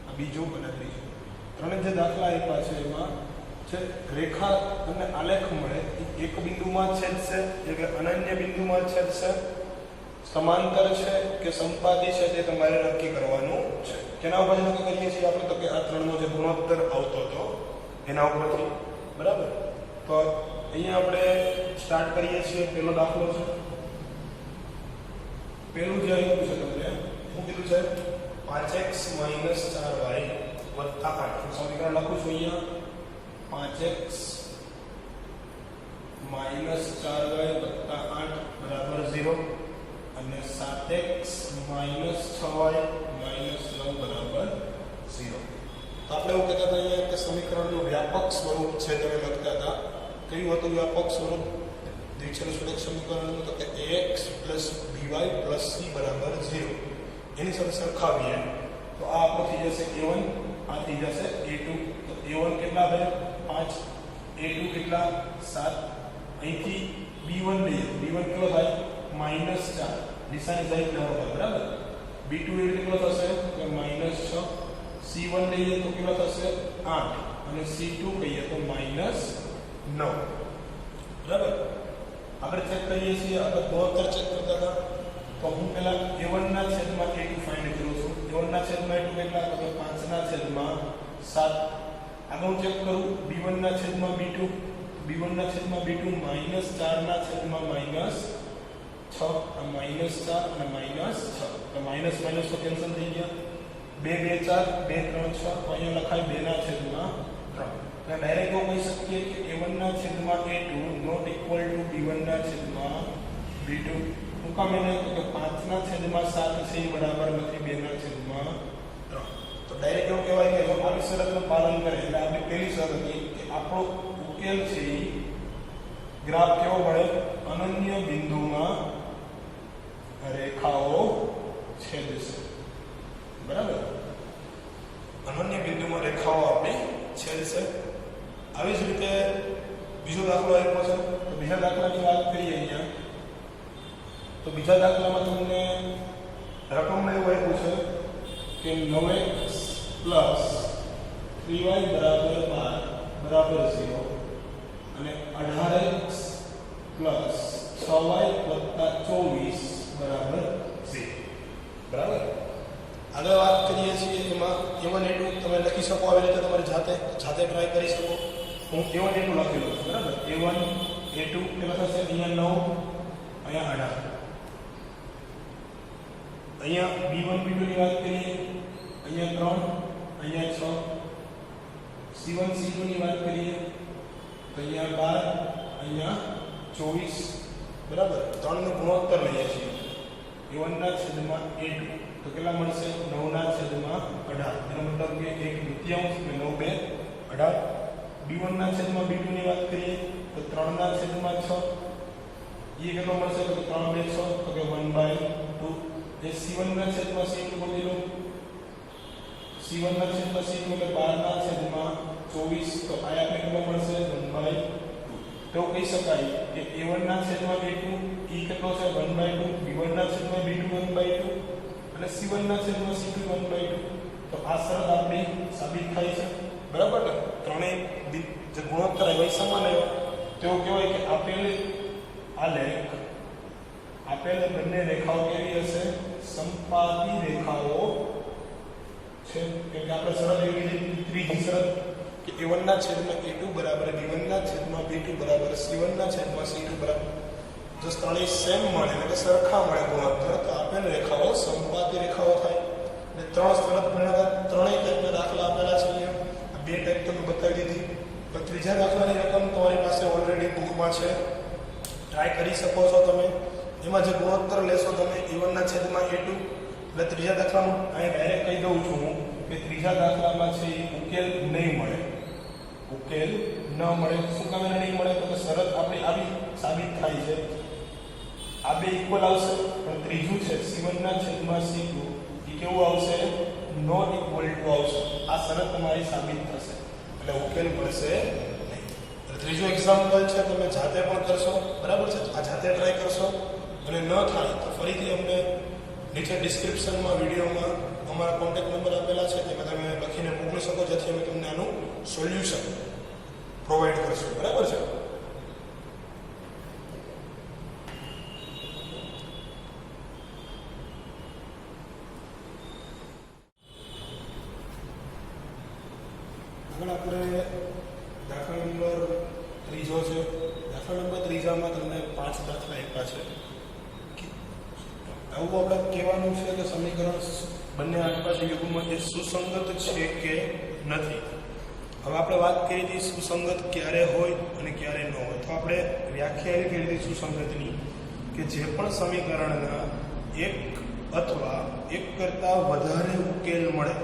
આ બીજો અને ત્રીજો ત્રણે જે દાખલા આપ્યા છે એમાં છે રેખા અને આલેખ મળે એક બિંદુમાં છેદશે એટલે અનન્ય બિંદુમાં છેદશે સમાંતર છે કે સંપાતી છે તે તમારે નક્કી કરવાનું છે કેના ઉપર નક્કી કરીએ છીએ આપણે તો કે આ ત્રણનો જે ગુણોત્તર આવતો હતો એના ઉપરથી બરાબર તો અહીંયા આપણે સ્ટાર્ટ કરીએ છીએ પહેલો દાખલો છે પહેલું જે આપ્યું છે તમને શું કીધું છે 5x - 4y + 8 સમીકરણ લખું છું અહીંયા 5x - 4y + 8 = 0 અને 7x - 6y - 9 બરાબર 0 તો આપણે એવું કહેતા હતા અહીંયા કે સમીકરણનું વ્યાપક સ્વરૂપ છે તમે લખતા હતા કયું હતું વ્યાપક સ્વરૂપ દ્વિચલ સુરેખ સમીકરણનું તો કે ax + by + c બરાબર 0 એની સાથે સરખાવીએ તો આ આપણો થઈ જશે a1 આ થઈ જશે a2 તો a1 કેટલા થાય 5 a2 કેટલા 7 અહીંથી b1 લઈએ b1 કેટલો થાય -4 દિશાની સાઈડ લેવાનો બરાબર b2 એટલે કેટલો થશે કે -6 c1 લઈએ તો કેટલો થશે 8 અને c2 કહીએ તો -9 બરાબર આપણે ચેક કરીએ છીએ આપણે ગુણોત્તર ચેક કરતા હતા તો હું પહેલા a1 ના છેદમાં a2 ફાઇન્ડ કરું છું a1 ના છેદમાં a2 કેટલા તો 5 ના છેદમાં 7 આગળ હું ચેક કરું b1 ના છેદમાં b2 b1 ના છેદમાં b2 -4 ના છેદમાં -6 આ -4 અને -6 તો માઈનસ માઈનસ તો કેન્સલ થઈ ગયા 2 2 4 2 3 6 તો અહીંયા લખાય 2 ના છેદમાં 3 ડાયરેક્ટ એવું કહી શકીએ કે a1 ના છેદમાં a2 not equal to b1 ના છેદમાં b2. શું કામ એને કે 5 ના છેદમાં 7 છે એ બરાબર નથી 2 ના છેદમાં 3. તો ડાયરેક્ટ એવું કહેવાય કે જો આવી શરતનું પાલન કરે એટલે આપણી પહેલી શરત હતી કે આપણો ઉકેલ છે એ ગ્રાફ કેવો મળે? અનન્ય બિંદુમાં રેખાઓ છેદશે. બરાબર, અનન્ય બિંદુમાં રેખાઓ આપણે છેદશે. આવી જ રીતે બીજો દાખલો આપ્યો છે. તો બીજા દાખલાની વાત કરીએ અહીંયા. તો બીજા દાખલામાં તમને રકમમાં એવું આપ્યું છે કે 9x + 3y = 0 અને 18x + 6y + 24 = 0. બરાબર. આગળ વાત કરીએ છીએ એમાં a1 a2 તમે લખી શકો આવી રીતે તમારી જાતે ટ્રાય કરી શકો. હું a1 a2 લખી લઉં છું. બરાબર, a1 a2 કેટલા થશે? અહીંયા 9 અહીંયા 18. અહીંયા b1 b2 ની વાત કરીએ અહીંયા 3 અહીંયા 6. c1 c2 ની વાત કરીએ તો અહીંયા 12 અહીંયા 24. બરાબર, 3 નો ગુણોત્તર લઈએ છીએ a1 ના છેદમાં a2 તો કેટલા મળશે? 9 ના છેદમાં 18. એનો મતલબ કે 1 તૃતીયાંશ એટલે 9 2 18. b1 ના છેદમાં b2 ની વાત કરીએ તો 3 ના છેદમાં 6 એ કેટલો મળશે? તો 3 2 6 તો કે 1/2. એ c1 ના છેદમાં c2 ગોતી લો. c1 ના છેદમાં c2 એટલે 12 ના છેદમાં 24 તો આ આપણે કેટલો મળશે? 1/2. તો કહી શકાય કે a1 ના છેદમાં b2 એ કેટલો છે? 1/2. b1 ના છેદમાં b2 1/2 અને c1 ના છેદમાં c2 1/2. તો આ શરત આપણી સાબિત થાય છે. બરાબર ને? ત્રણેય જે ગુણોત્તર હોય સમાન હોય તેવું કહેવાય કે આપેલ બંને રેખાઓ કેવી હશે? સંપાતી રેખાઓ છે. કેમ કે આપણે શરત એવી લીધી ત્રીજી શરત કે a1 ના છેદમાં a2 બરાબર b1 ના છેદમાં b2 બરાબર c1 ના છેદમાં c2 બરાબર. જો ત્રણેય સેમ મળે એટલે કે સરખા મળે ગુણોત્તર તો આપેલ રેખાઓ સંપાતી રેખાઓ થાય. અને ત્રણ શરત ભણ્યા ત્રણેય ટાઈપના દાખલા આપેલા છે. અહીંયા બે ટાઈપ તમે બતાવી દીધી. તો ત્રીજા દાખલાની રકમ તમારી પાસે ઓલરેડી બુકમાં છે, ટ્રાય કરી શકો છો તમે. એમાં જે ગુણોત્તર લેશો તમે a1 ના છેદમાં a2 એટલે ત્રીજા દાખલામાં અહીં ડાયરેક્ટ કહી દઉં છું હું કે ત્રીજા દાખલામાં છે એ ઉકેલ નહીં મળે. ઉકેલ ન મળે. શું કામ નહીં મળે? તો કે શરત આપણી આવી સાબિત થાય છે. આ બે ઇક્વલ આવશે પણ ત્રીજું છે c1 ના છેદમાં c2 એ કેવું આવશે? નોટ ઇક્વલ ટુ આવશે. આ શરત તમારી સાબિત થશે એટલે ઉકેલ મળશે નહીં. ત્રીજો એક્ઝામ્પલ છે, તમે જાતે પણ કરશો. બરાબર છે? આ જાતે ટ્રાય કરશો અને ન થાય તો ફરીથી અમને નીચે ડિસ્ક્રિપ્શનમાં વિડીયોમાં અમારા કોન્ટેક્ટ નંબર આપેલા છે તેમાં તમે લખીને મોકલી શકો જેથી અમે તમને આનું સોલ્યુશન પ્રોવાઈડ કરશું. બરાબર છે? આગળ આપણે દાખલા નંબર ત્રીજો છે. દાખલા નંબર ત્રીજામાં તમને 5 દાખલા આપ્યા છે. આવું આપણે કહેવાનું છે કે સમીકરણ બંને આસપાસ યુગમાં એ સુસંગત છે કે નથી. હવે આપણે વાત કરી હતી સુસંગત ક્યારે હોય અને ક્યારે ન હોય. તો આપણે વ્યાખ્યા એવી કરી હતી સુસંગતની કે જે પણ સમીકરણના એક અથવા એક કરતાં વધારે ઉકેલ મળે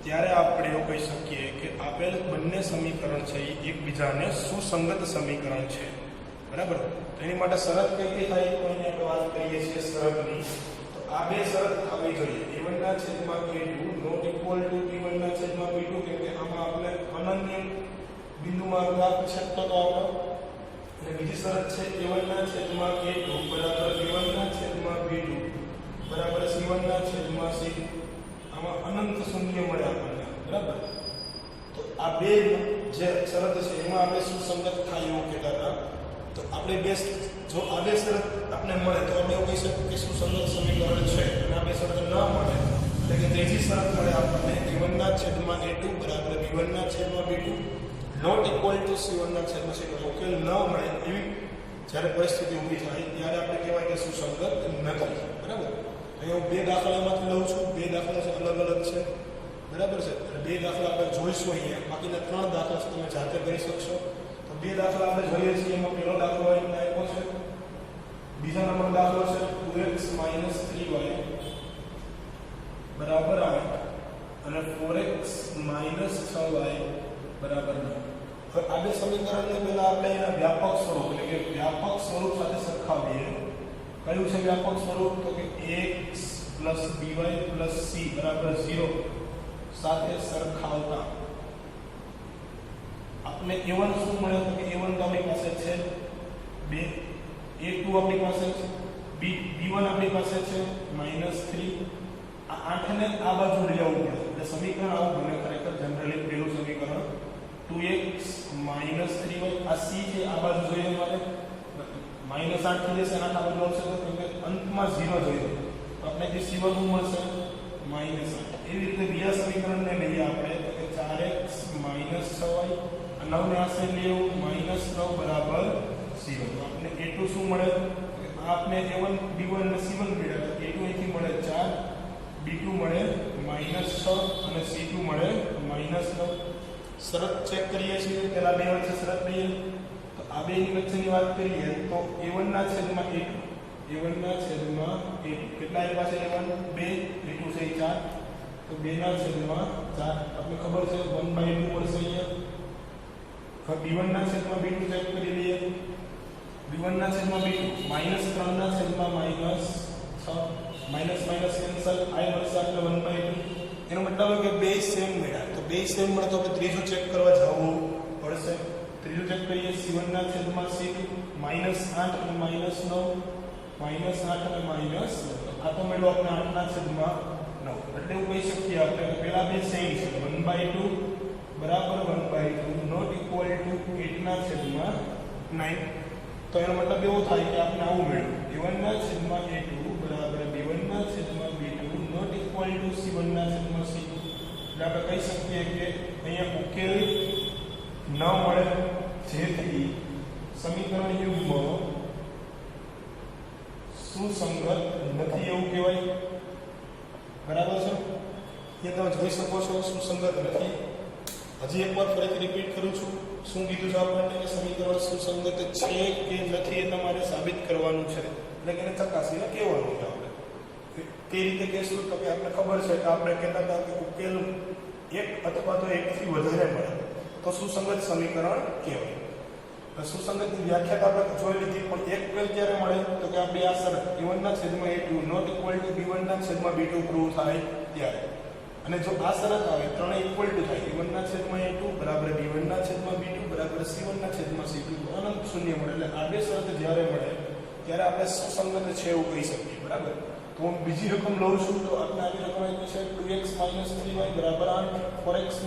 ત્યારે આપણે એવું કહી શકીએ કે આપેલ બંને સમીકરણ છે એ એકબીજાને સુસંગત સમીકરણ છે. બરાબર? એની માટે શરત કઈ કઈ થાય તો અહીંયા આપણે વાત કરીએ છીએ શરતની. તો આ બે શરત થવી જોઈએ. a1 ના છેદમાં a2 not equal to b1 ના છેદમાં b2 કેમ કે આમાં આપણે અનન્ય બિંદુમાં ગ્રાફ છેદતો તો આપણો. અને બીજી શરત છે a1 ના છેદમાં a2 બરાબર b1 ના છેદમાં b2 બરાબર c1 ના છેદમાં c2. આમાં અનંત શૂન્ય મળે આપણને. બરાબર? તો આ બે જે શરત છે એમાં આપણે સુસંગત થાય એવું કહેતા હતા. તો આપણે બે જો આ બે શરત આપણે મળે તો આપણે એવું કહી શકીએ કે સુસંગત સમીકરણ છે. અને આ બે શરત ન મળે એટલે કે ત્રીજી શરત મળે આપણને a1 ના છેદમાં a2 બરાબર b1 ના છેદમાં b2 not equal to c1 ના છેદમાં c2. ઉકેલ ન મળે એવી જ્યારે પરિસ્થિતિ ઊભી થાય ત્યારે આપણે કહેવાય કે સુસંગત નથી. બરાબર? અહીંયા હું બે દાખલામાંથી લઉં છું. બે દાખલા છે અલગ અલગ છે. બરાબર છે. એટલે બે દાખલા આપણે જોઈશું અહીંયા. બાકીના 3 દાખલા છે તમે જાતે કરી શકશો. તો બે દાખલા આપણે જોઈએ છીએ. એમાં પહેલો દાખલો અહીંયા આપ્યો છે. બીજા નંબર દાખલો છે 2x - 3y બરાબર 8 અને 4x - 6y બરાબર 9. હવે આ બે સમીકરણને પહેલા આપણે એના વ્યાપક સ્વરૂપ એટલે કે વ્યાપક સ્વરૂપ સાથે સરખાવીએ. કયું છે વ્યાપક સ્વરૂપ? તો કે x + by + c બરાબર 0 સાથે સરખાવતા આપણે a1 શું મળે? તો કે a1 તો આપણી પાસે છે 2, a2 આપણી પાસે છે, b1 આપણી પાસે છે -3. આ 8 ને આ બાજુ લઈ આવવું પડે એટલે સમીકરણ આવું બને ખરેખર જનરલી પહેલું સમીકરણ 2x - 3y. આ c છે આ બાજુ જોઈએ મારે -8 થઈ જશે. 8 આ બાજુ આવશે તો કેમ કે અંતમાં 0 જોઈએ તો આપણે જે c1 મળશે -8. એવી રીતે બીજા સમીકરણને લઈએ આપણે તો કે 4x - 6y. 9 ને આ સાઈડ લઈ આવું -9 બરાબર 0. તો આપણે a2 શું મળે? આપને a1 b1 અને c1 મળ્યા તો a2 અહીંથી મળે 4, b2 મળે -6 અને c2 મળે -9. શરત ચેક કરીએ છીએ. પહેલા બે વચ્ચે શરત લઈએ તો આ બેની વચ્ચેની વાત કરીએ તો a1 ના છેદમાં a2 કેટલા એ પાસે a1 2, a2 છે 4 તો 2 ના છેદમાં 4. આપણે ખબર છે 1/2 પડશે અહીંયા. હવે b1 ના છેદમાં b2 ચેક કરી લઈએ. b1 ના છેદમાં b2 -3 ના છેદમાં -6 માઇનસ કેન્સલ i મળશે એટલે 1/2. એનો મતલબ કે બે સેમ મળ્યા. તો બે સેમ મળે તો આપણે ત્રીજો ચેક કરવા જવું પડશે. ત્રીજો ચેક કરીએ. c1 ના છેદમાં c2 -8 અને -9 -8 અને -9. આ તો મળ્યો આપણે 8 ના છેદમાં 9. એટલે એવું કહી શકીએ આપણે કે પેલા બે સેમ છે 1/2 બરાબર 1/2 નોટ ઇક્વલ ટુ 8 ના છેદમાં 9. તો એનો મતલબ એવો થાય કે આપણે આવું મળ્યું a1 ના છેદમાં a2 બરાબર b1 ના છેદમાં b2 not equal to c1 ના છેદમાં c2. એટલે આપણે કહી શકીએ કે અહીંયા ઉકેલ ન મળે જેથી સમીકરણ યુગ્મ સુસંગત નથી એવું કહેવાય. બરાબર છે? એ તમે જોઈ શકો છો સુસંગત નથી. હજી એકવાર ફરીથી રિપીટ કરું છું. શું કીધું છે આપણને કે સમીકરણ સુસંગત છે કે નથી એ તમારે સાબિત કરવાનું છે. એટલે કે એને ચકાસીને કહેવાનું છે. આપણે કઈ રીતે કહેશું? તો કે આપણે ખબર છે કે આપણે કહેતા હતા કે ઉકેલ એક અથવા તો એકથી વધારે મળે તો સુસંગત સમીકરણ કહેવાય. સુસંગતની વ્યાખ્યા આપણે જોઈ લીધી. પણ એક ઉકેલ ક્યારે મળે? તો કે આપણે આ શરત a1 ના છેદમાં a2 not equal to b1 ના છેદમાં b2 પ્રૂવ થાય ત્યારે. અને જો આ શરત આવે ત્રણે ઇક્વલ ટુ થાય a1 ના છેદમાં a2 બરાબર b1 ના છેદમાં b2 બરાબર c1 ના છેદમાં c2 અનંત શૂન્ય મળે. એટલે આ બે શરત જ્યારે મળે ત્યારે આપણે સુસંગત છે એવું કહી શકીએ. બરાબર? તો હું બીજી રકમ લઉં છું તો આપણે આવી રકમ આપી છે 2x - 3y બરાબર 8, 4x -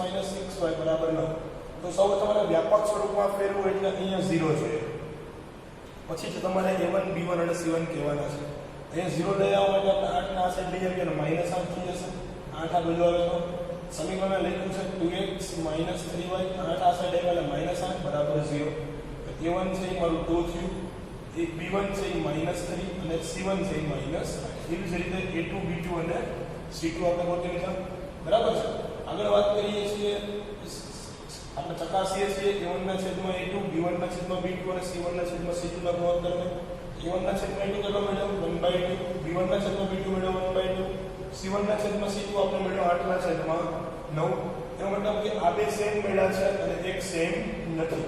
6y બરાબર 9. તો સૌ તમારે વ્યાપક સ્વરૂપમાં ફેરવું એટલે અહીંયા 0 જોઈએ. પછી છે તમારે a1 b1 અને c1 કહેવાના છે. અહીંયા 0 લઈ આવવા માટે આપણે 8 ના આ સાઈડ લઈ આવીએ અને -8 થઈ જશે. 8 આ બાજુ આવે તો સમીકરણ લખ્યું છે 2x - 3y 8 આ સાઈડ આવે એટલે -8 બરાબર 0. a1 છે એ મારું 2 થયું, b1 છે એ -3 અને c1 છે એ -8. એવી જ રીતે a2 b2 અને c2 આપણે ગોતી લીધા. બરાબર છે? આગળ વાત કરીએ છીએ આપણે ચકાસીએ છીએ a1 ના છેદમાં a2 b1 ના છેદમાં b2 અને c1 ના છેદમાં c2 ના ગુણોત્તરને. a1 ના છેદમાં a2 કેટલો મળ્યો? 1/2. b1 ના છેદમાં b2 મળ્યો 1/2. c1 ના છેદમાં c2 આપણે મળ્યો 8 ના છેદમાં 9. એનો મતલબ કે આ બે સેમ મળ્યા છે અને એક સેમ નથી.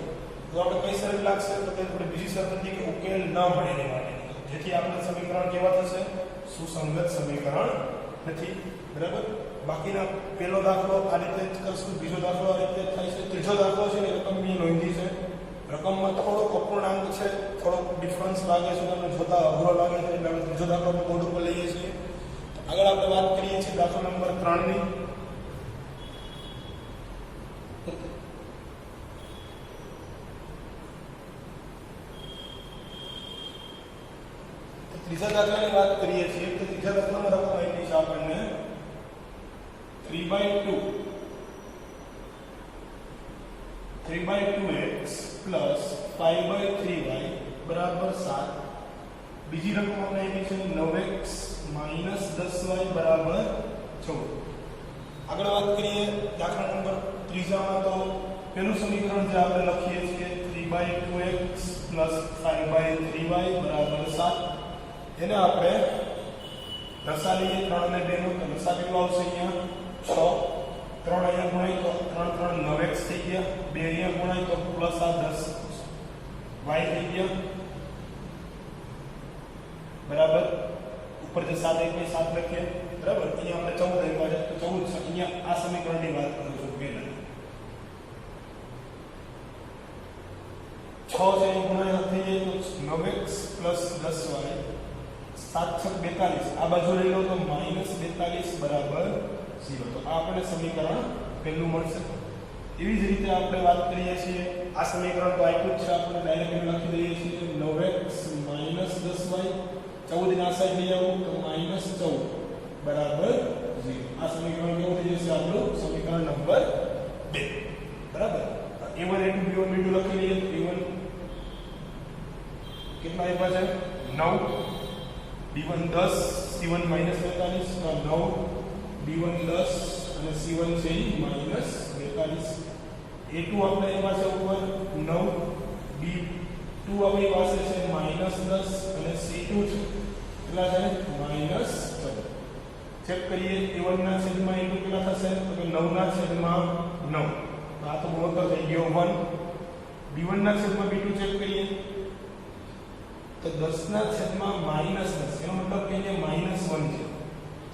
તો આપણે કઈ શરત લાગશે? તો કે આપણે બીજી શરત હતી કે ઉકેલ ન મળે એની માટે. જેથી આપણે સમીકરણ કેવા થશે? સુસંગત સમીકરણ નથી. બરાબર? બાકીના પહેલો દાખલો આ રીતે જ કરશું, બીજો દાખલો આ રીતે થાય છે, ત્રીજો દાખલો છે એ રકમ બી નોંધી છે. રકમમાં થોડોક અપૂર્ણાંક છે, થોડોક ડિફરન્સ લાગે છે, તમને જોતા અઘરો લાગે છે એટલે આપણે ત્રીજો દાખલો બોર્ડ ઉપર લઈએ છીએ. આગળ આપણે વાત કરીએ છીએ દાખલા નંબર 3 ની. ત્રીજા દાખલાની વાત કરીએ છીએ તો ત્રીજા દાખલામાં રકમ આપી છે આપણને 3/2x + 5/3y બરાબર 7. બીજી રકમ આપણે આપી છે 9x - 10y બરાબર 14. આગળ વાત કરીએ દાખલા નંબર ત્રીજામાં તો પહેલું સમીકરણ જે આપણે લખીએ છીએ 3/2x + 5/3y બરાબર 7. એને આપણે લસા લઈએ 3 અને 2 નો, તો લસા કેટલો આવશે અહીંયા 6. 3 અહીંયા ગુણાય તો 3 3 9x થઈ ગયા. 2 અહીંયા ગુણાય તો પ્લસ આ 10y થઈ ગયા બરાબર. ઉપર જે 7 એક 7 લખીએ બરાબર. અહીંયા આપણે 14 આવ્યા છે તો 14 છે. અહીંયા આ સમીકરણની વાત કરું છું પહેલા 6 છે એ ગુણાકાર થઈ જાય તો 9x + 10y 7 × 42. આ બાજુ લઈ લો તો -42 બરાબર 0. તો આ આપણે સમીકરણ પહેલું મળશે. એવી જ રીતે આપણે વાત કરીએ છીએ આ સમીકરણ તો આપ્યું જ છે, આપણે ડાયરેક્ટ લખી દઈએ છીએ 9x - 10y 14 ના સાઈડ લઈ આવું તો -14 બરાબર 0. આ સમીકરણ કેવું થઈ જશે આપણું સમીકરણ નંબર 2 બરાબર. a1 a2 b1 b2 લખી લઈએ તો a1 કેટલા આપ્યા છે 9, b1 10, c1 -42 તો 9 b1 10 અને c1 છે -42. a2 આપણે એમાં છે ઉપર 9, b2 આપણી પાસે છે -10 અને c2 છે કેટલા છે -14. ચેક કરીએ a1 ના છેદમાં a2 કેટલા થશે તો કે 9 ના છેદમાં 9. આ તો ગુણોત્તર થઈ ગયો 1. b1 ના છેદમાં b2 ચેક કરીએ તો 10 ના છેદમાં -10. એનો મતલબ કે અહીંયા -1 છે.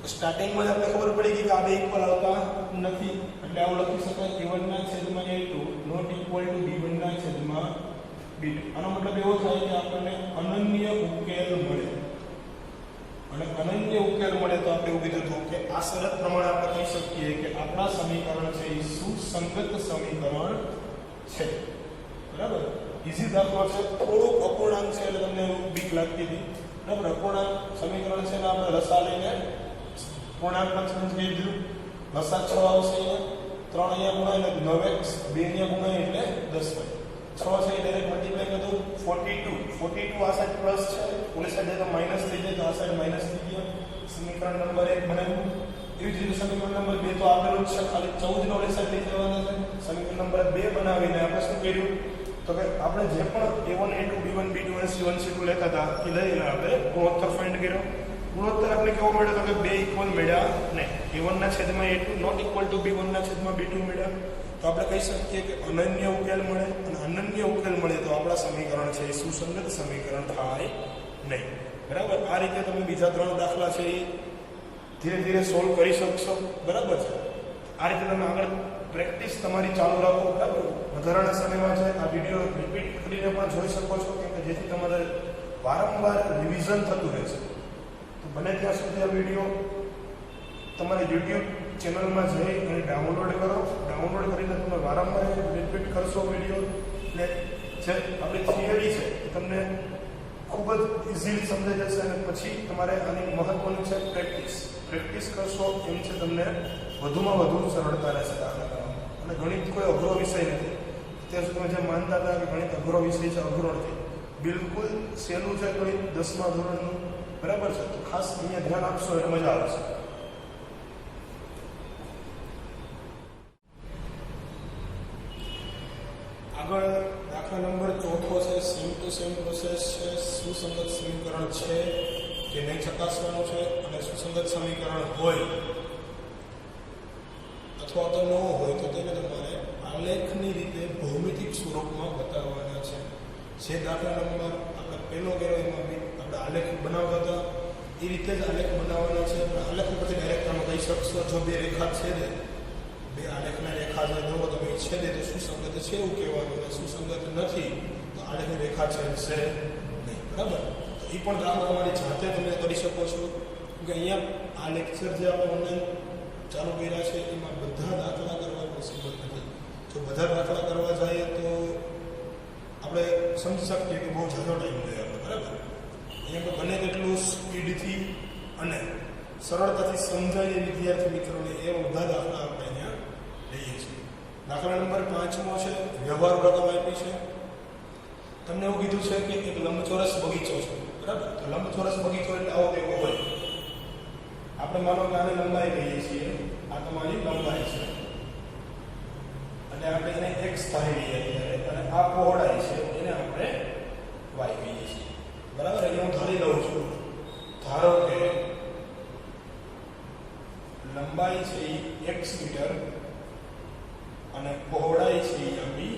તો સ્ટાર્ટિંગમાં આપણે ખબર પડી ગઈ કે આ બે ઇક્વલ આવતા નથી, એટલે આવું લખી શકાય a1 ના છેદમાં a2 not equal to b1 ના છેદમાં b2. આનો મતલબ એવો થાય કે આપણને અનન્ય ઉકેલ મળે. અને અનન્ય ઉકેલ મળે તો આપણે એવું કીધું હતું કે આ શરત પ્રમાણે આપણે કહી શકીએ કે આપણા સમીકરણ છે એ સુસંગત સમીકરણ છે બરાબર. ઈઝી દાખલો છે, થોડુંક અપૂર્ણાંક છે એટલે તમને બીક લાગતી હતી બરાબર. અપૂર્ણાંક સમીકરણ છે ને આપણે લસા લઈને પૂર્ણાંકમાં ચેન્જ કરી દીધું. લસા 6 આવશે, 3 અહીંયા ગુણાય એટલે 9x, 2 અહીંયા ગુણાય એટલે 10y. 6 છે એ ડાયરેક્ટ મલ્ટીપ્લાય કરી દો 42 આ સાઈડ પ્લસ છે, ઓલી સાઈડ તો માઈનસ થઈ જાય તો આ સાઈડ માઈનસ થઈ ગયો. સમીકરણ નંબર 1 બનાવ્યું. એવી જ રીતે સમીકરણ નંબર 2 તો આપેલું જ છે, ખાલી 14 નો ઓલી સાઈડ લઈ જવાના છે. સમીકરણ નંબર 2 બનાવીને આપણે શું કર્યું તો કે આપણે જે પણ a1 a2 b1 b2 અને c1 c2 લેતા હતા એ લઈને આપણે ગુણોત્તર ફાઇન્ડ કર્યો. ગુણોત્તર આપણે કેવો મળ્યો તો કે બે ઇક્વલ મળ્યા નહીં. a1 ના છેદમાં a2 not equal to b1 ના છેદમાં b2 મળ્યા. તો આપણે કહી શકીએ કે અનન્ય ઉકેલ મળે, અને અનન્ય ઉકેલ મળે તો આપણા સમીકરણ છે એ સુસંગત સમીકરણ થાય નહીં બરાબર. આ રીતે તમે બીજા 3 દાખલા છે એ ધીરે ધીરે સોલ્વ કરી શકશો બરાબર છે. આ રીતે તમે આગળ પ્રેક્ટિસ તમારી ચાલુ રાખો બરાબર. વધારાના સમયમાં છે આ વિડીયો રિપીટ કરીને પણ જોઈ શકો છો કે જેથી તમારે વારંવાર રિવિઝન થતું રહેશે. તો બને ત્યાં સુધી આ વિડીયો તમારે યુટ્યુબ ચેનલમાં જઈ અને ડાઉનલોડ કરો. ડાઉનલોડ કરીને તમે વારંવાર રિપીટ કરશો વિડીયો, એટલે જે આપણી થિયરી છે એ તમને ખૂબ જ ઇઝીલી સમજાઈ જશે. અને પછી તમારે આની મહત્વનું છે પ્રેક્ટિસ કરશો એમ છે તમને વધુમાં વધુ સરળતા રહેશે દાખલા કરવામાં. અને ગણિત કોઈ અઘરો વિષય નથી. અત્યાર સુધી તમે જે માનતા હતા કે ગણિત અઘરો વિષય છે, અઘરો નથી. બિલકુલ સહેલું છે ગણિત 10મા ધોરણનું બરાબર છે. તો ખાસ અહીંયા ધ્યાન આપશો એટલે મજા આવશે. આગળ દાખલા નંબર 4 છે, સેમ ટુ સેમ પ્રોસેસ છે. સુસંગત સમીકરણ છે કે નહીં ચકાસવાનું છે, અને સુસંગત સમીકરણ હોય અથવા તો ન હોય તો તેને તમારે આલેખની રીતે ભૌમિતિક સ્વરૂપમાં બતાવવાના છે. જે દાખલા નંબર આપણે પહેલો કર્યો એમાં બી આપણે આલેખ બનાવતા હતા એ રીતે જ આલેખ બનાવવાના છે. પણ આલેખ પછી ડાયરેક્ટ તમે કહી શકશો જો બે રેખા છેદે, બે આલેખના રેખા જે દોરો તમે છેદે તો સુસંગત છે એવું કહેવાનું, અને સુસંગત નથી તો આલેખની રેખા છેદશે નહીં બરાબર. તો એ પણ દાખલો તમારી જાતે તમે કરી શકો છો. કે અહીંયા આ લેક્ચર જે આપણે ઓનલાઈન ચાલુ કર્યા છે એમાં બધા દાખલા કરવા પોસિબલ નથી. જો બધા દાખલા કરવા જઈએ તો આપણે સમજી શકીએ કે બહુ ઝાઝો ટાઈમ લે આપણે બરાબર. અહીંયા બને તેટલું સ્પીડથી અને સરળતાથી સમજાય વિદ્યાર્થી મિત્રોને એ બધા દાખલા આપણે અહીંયા લઈએ છીએ. દાખલા નંબર 5મો છે, વ્યવહારુ રકમ આપી છે. તમને એવું કીધું છે કે એક લંબચોરસ બગીચો છે બરાબર. તો લંબચોરસ બગીચો એટલે આવો તેવો હોય. આપણે માનો કે આને લંબાઈ કહીએ છીએ આ તમારી લંબાઈ છે અને આપણે એને x ધારી લઈએ અને આ પહોળાઈ છે એને આપણે y કહીએ છીએ બરાબર એટલે હું ધારી લઉં છું ધારો કે લંબાઈ છે એ x મીટર અને પહોળાઈ છે એ આપણી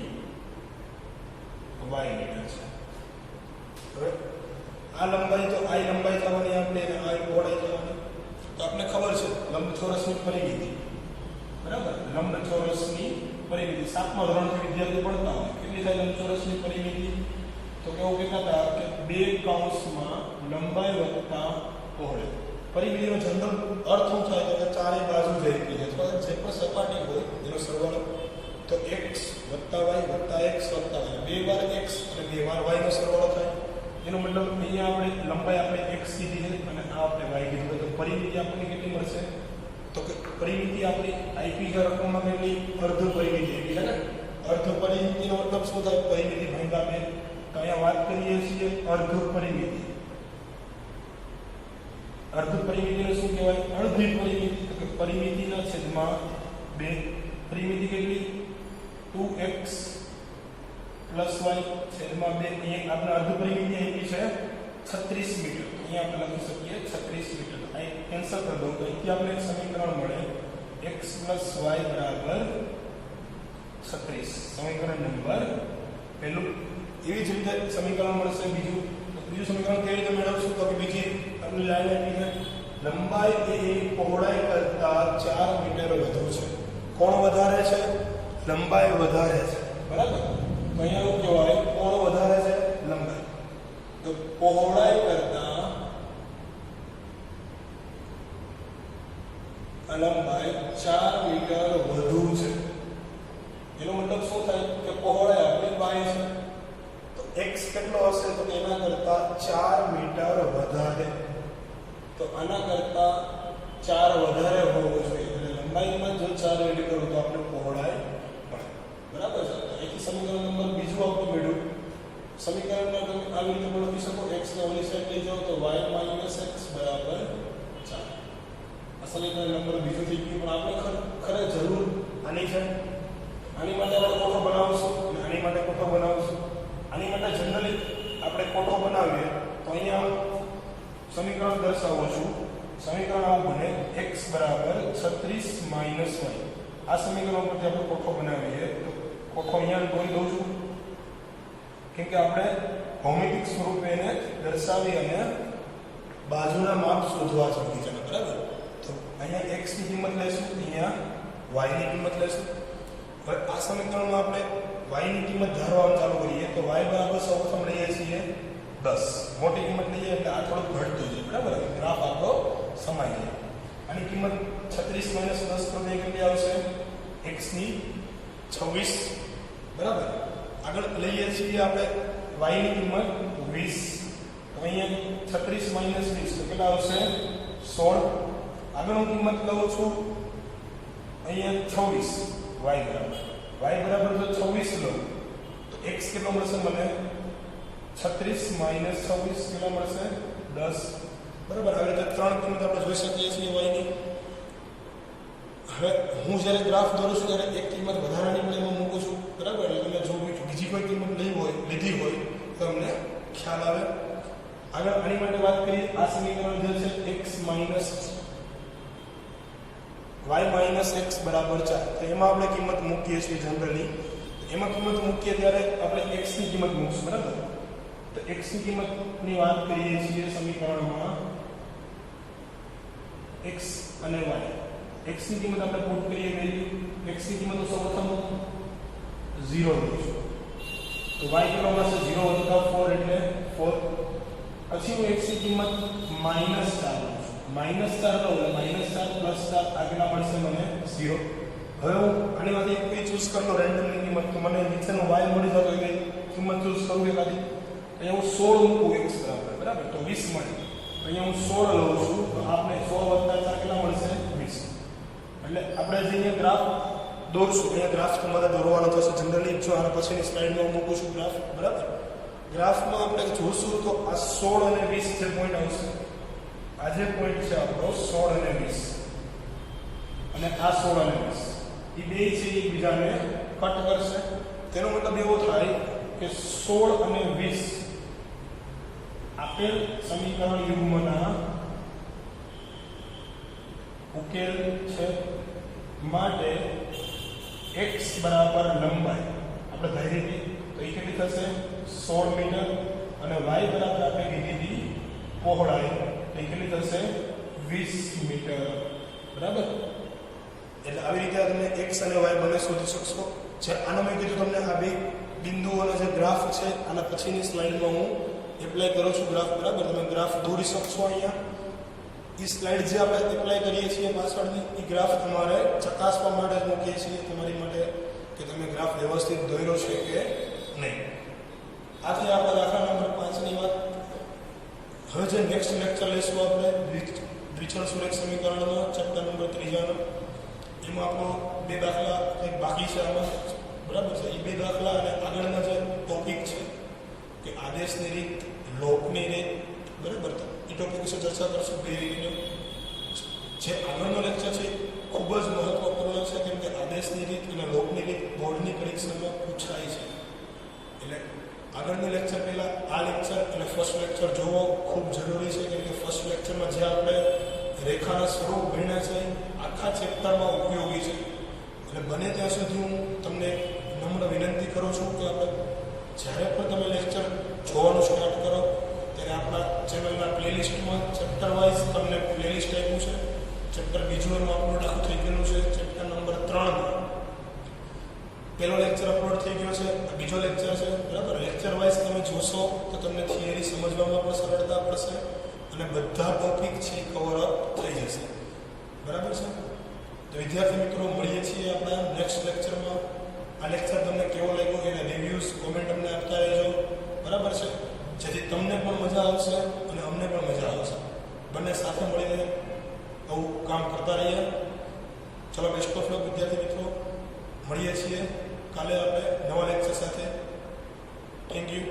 y મીટર છે હવે આ લંબાઈ તો આ લંબાઈ થવાની આપણે આ પહોળાઈ થવાની તો આપણે ખબર છે લંબચોરસની પરિમિતિ બરાબર લંબચોરસની પરિમિતિ 7મા ધોરણથી વિદ્યાર્થીઓ ભણતા હોય કેટલી થાય લંબચોરસની પરિમિતિ તો કેવું કહેતા હતા કે 2 કૌંસમાં લંબાઈ વત્તા પહોળાઈ પરિમિતિનો જનરલ અર્થ શું થાય તો કે ચારે બાજુ જેટલી અથવા જે પણ સપાટી હોય એનો સરવાળો તો x વત્તા y વત્તા x વત્તા y 2 વાર x અને 2 વાર y નો સરવાળો થાય એનો મતલબ અહીંયા આપણે લંબાઈ આપણે x કીધી છે અને આ આપણે y કીધું તો પરિમિતિ આપણને કેટલી મળશે તો કે પરિમિતિ આપણી આઈપી રકમમાં કેટલી અર્ધ પરિમિતિ આવી છે ને અર્ધ પરિમિતિનો મતલબ શું થાય પરિમિતિ ભાગ્યા 2 તો અહીંયા વાત કરીએ છીએ અર્ધ પરિમિતિ અર્ધ પરિમિતિને શું કહેવાય અડધી પરિમિતિ તો કે પરિમિતિના છેદમાં 2 પરિમિતિ કેટલી 2x + y છેદમાં 2 અહીંયા આપણે અર્ધ પરિમિતિ આપી છે 36 મીટર અહીંયા આપણે લખી શકીએ 36 મીટર અહીં કેન્સલ કરી દઉં તો અહીંથી આપણે એક સમીકરણ મળે x + y = 36 સમીકરણ નંબર પહેલું એવી જ રીતે સમીકરણ મળશે બીજું સમીકરણ કેવી રીતે મેળવશું તો કે બીજી આપણી લાઈન આપી છે લંબાઈ એ પહોળાઈ કરતા 4 મીટર વધુ છે કોણ વધારે છે લંબાઈ વધારે છે બરાબર તો અહીંયા એવું કહેવાય કોણ વધારે છે લંબાઈ તો પહોળાઈ કરતા લંબાઈ 4 મીટર વધુ છે એનો મતલબ શું થાય કે પહોળાઈ આપણી y છે તો x કેટલો હશે તો એના કરતા 4 મીટર વધારે તો આના કરતા 4 વધારે હોવો જોઈએ એટલે લંબાઈમાં જો 4 એડ કરું તો આપણે પહોળાઈ મળે બરાબર છે અહીંથી સમીકરણ નંબર બીજું આપણે મેળવ્યું સમીકરણમાં તમે આવી રીતે પણ લખી શકો x ને ઓલી સાઈડ લઈ જાઓ તો y - x બરાબર 4 આ સમીકરણ નંબર બીજું થઈ ગયું પણ આપણે ખરે જરૂર આની છે આની માટે આપણે કોઠો બનાવશું અને આની માટે કોઠો બનાવશું આની માટે જનરલી આપણે કોઠો બનાવીએ તો અહીંયા સમીકરણ દર્શાવું છું સમીકરણ આવું બને x બરાબર 36 - y આ સમીકરણ પરથી આપણે કોઠો બનાવીએ તો કોઠો અહીંયા દોરી દઉં છું કેમ કે આપણે ભૌમિતિક સ્વરૂપે એને દર્શાવી અને બાજુના માપ શોધવા છે બીજાના બરાબર તો અહીંયા x ની કિંમત લઈશું અહીંયા y ની કિંમત લઈશું હવે આ સમીકરણમાં આપણે y ની કિંમત ધારવાનું ચાલુ કરીએ તો y બરાબર સૌપ્રથમ લઈએ છીએ 10 મોટી કિંમત લઈએ એટલે આ થોડું ઘટતું છે બરાબર ગ્રાફ આપણો સમાઈ જાય આની કિંમત 36 - 10 તો કેટલી આવશે x ની 26 બરાબર આગળ લઈએ છીએ આપણે y ની કિંમત 20 તો અહીંયા 36 - 20 તો કેટલા આવશે 16 આગળ હું કિંમત લઉં છું અહીંયા 26 y બરાબર જો 26 લઉં તો x કેટલો મળશે મને 36 - 26 કેટલો મળશે 10 બરાબર આવી રીતે ત્રણ કિંમત આપણે જોઈ શકીએ છીએ y ની હવે હું જ્યારે ગ્રાફ દોરું છું ત્યારે એક કિંમત વધારાની પણ એમાં મૂકું છું બરાબર એટલે તમે જો બીજી કોઈ કિંમત લીધી હોય તો અમને ખ્યાલ આવે આગળ આની માટે વાત કરીએ આ સમીકરણ જે છે x - x બરાબર 4 તો એમાં આપણે કિંમત મૂકીએ છીએ જનરલી એમાં કિંમત મૂકીએ ત્યારે આપણે x ની કિંમત મૂકશું બરાબર તો x ની કિંમતની વાત કરીએ છીએ સમીકરણમાં x અને y x ની કિંમત આપણે પુટ કરીએ વેલ્યુ x ની કિંમત સૌપ્રથમ 0 લઈશું તો y કેટલો મળશે 0 + 4 એટલે 4 પછી હું x ની કિંમત -4 લઉં છું -4 લો એટલે -4 + 4 આગળ મળશે મને 0 હવે હું આની માંથી એક ચૂઝ કરતો રેન્ડમની કિંમત તો મને નીચેનો y મળી જતો એટલે કિંમત ચૂઝ કરું કે કાઢી અહીંયા હું 16 મૂકું x બરાબર તો 20 મળે અહીંયા હું 16 લઉં છું તો આપણે 16 + 4 કેટલા મળશે 20 એટલે આપણે જે અહીંયા ગ્રાફ દોરશું અહીંયા ગ્રાફ તમારે દોરવાનો થશે જનરલી જો આના પછીની સ્લાઇડમાં હું મૂકું છું ગ્રાફ બરાબર ગ્રાફમાં આપણે જોશું તો આ 16 અને 20 જે પોઈન્ટ આવશે આ જે પોઈન્ટ છે આપણો 16 અને 20 અને આ 16 અને 20 એ બે છે એકબીજાને કટ કરશે. તેનો મતલબ એવો થાય કે 16 અને 20 આપેલ સમીકરણ યુગ્મના ઉકેલ છે માટે x બરાબર લંબાઈ આપણે ધારી હતી તો એ કેટલી થશે 16 મીટર અને y બરાબર આપણે કીધી હતી પહોળાઈ તો એ કેટલી થશે 20 મીટર. બરાબર. એટલે આવી રીતે તમે x અને y બંને શોધી શકશો. જે આનો મેં કીધું તમને આ બે બિંદુઓનો જે ગ્રાફ છે આના પછીની સ્લાઇડમાં હું એપ્લાય કરું છું ગ્રાફ. બરાબર. તમે ગ્રાફ દોરી શકશો. અહીંયા એ સ્લાઇડ જે આપણે એપ્લાય કરીએ છીએ પાછળની એ ગ્રાફ તમારે ચકાસવા માટે જ મૂકીએ છીએ તમારી માટે કે તમે ગ્રાફ વ્યવસ્થિત દોર્યો છે કે નહીં. આથી આપણે દાખલા નંબર 5 ની વાત. હવે જે નેક્સ્ટ લેક્ચર લઈશું આપણે દ્વિચલ સુરેખ સમીકરણનો ચેપ્ટર નંબર 3 નો એમાં આપણો બે દાખલા કંઈક બાકી છે આમાં. બરાબર છે. એ બે દાખલા અને આગળના જે ટોપિક છે કે આદેશની રીત, લોકની રીત. બરાબર. એ ટોપિક વિશે ચર્ચા કરશું બે રીતનો. જે આગળનો લેક્ચર છે ખૂબ જ મહત્વપૂર્ણ છે કેમ કે આદેશની રીત અને લોકની રીત બોર્ડની પરીક્ષામાં પૂછાય છે. એટલે આગળની લેક્ચર પહેલાં આ લેક્ચર અને ફર્સ્ટ લેક્ચર જોવો ખૂબ જરૂરી છે કેમ કે ફર્સ્ટ લેક્ચરમાં જે આપણે રેખાના સ્વરૂપ ભણ્યા છે આખા ચેપ્ટરમાં ઉપયોગી છે. એટલે બને ત્યાં સુધી હું તમને નમ્ર વિનંતી કરું છું કે આપણે જ્યારે પણ તમે લેક્ચર જોવાનું સ્ટાર્ટ કરો ત્યારે આપણા ચેનલના પ્લેલિસ્ટમાં ચેપ્ટર વાઇઝ તમને પ્લેલિસ્ટ આપ્યું છે. ચેપ્ટર બીજું એનું અપલોડ આખું થઈ ગયેલું છે. ચેપ્ટર નંબર 3 પહેલો લેક્ચર અપલોડ થઈ ગયો છે. બીજો લેક્ચર છે. બરાબર. લેક્ચર વાઇઝ તમે જોશો તો તમને થિયરી સમજવામાં પણ સરળતા પડશે અને બધા ટોપિક છે કવર અપ થઈ જશે. બરાબર છે. તો વિદ્યાર્થી મિત્રો મળીએ છીએ આપણા નેક્સ્ટ લેક્ચરમાં. આ લેક્ચર તમને કેવો લાગ્યો એના રિવ્યૂઝ કોમેન્ટ અમને આપતા રહેજો. બરાબર છે. જેથી તમને પણ મજા આવશે અને અમને પણ મજા આવશે. બંને સાથે મળીને આવું કામ કરતા રહીએ. ચલો બેસ્ટ ઓફ લક વિદ્યાર્થી મિત્રો. મળીએ છીએ કાલે આપણે નવા લેક્ચર સાથે. Thank you.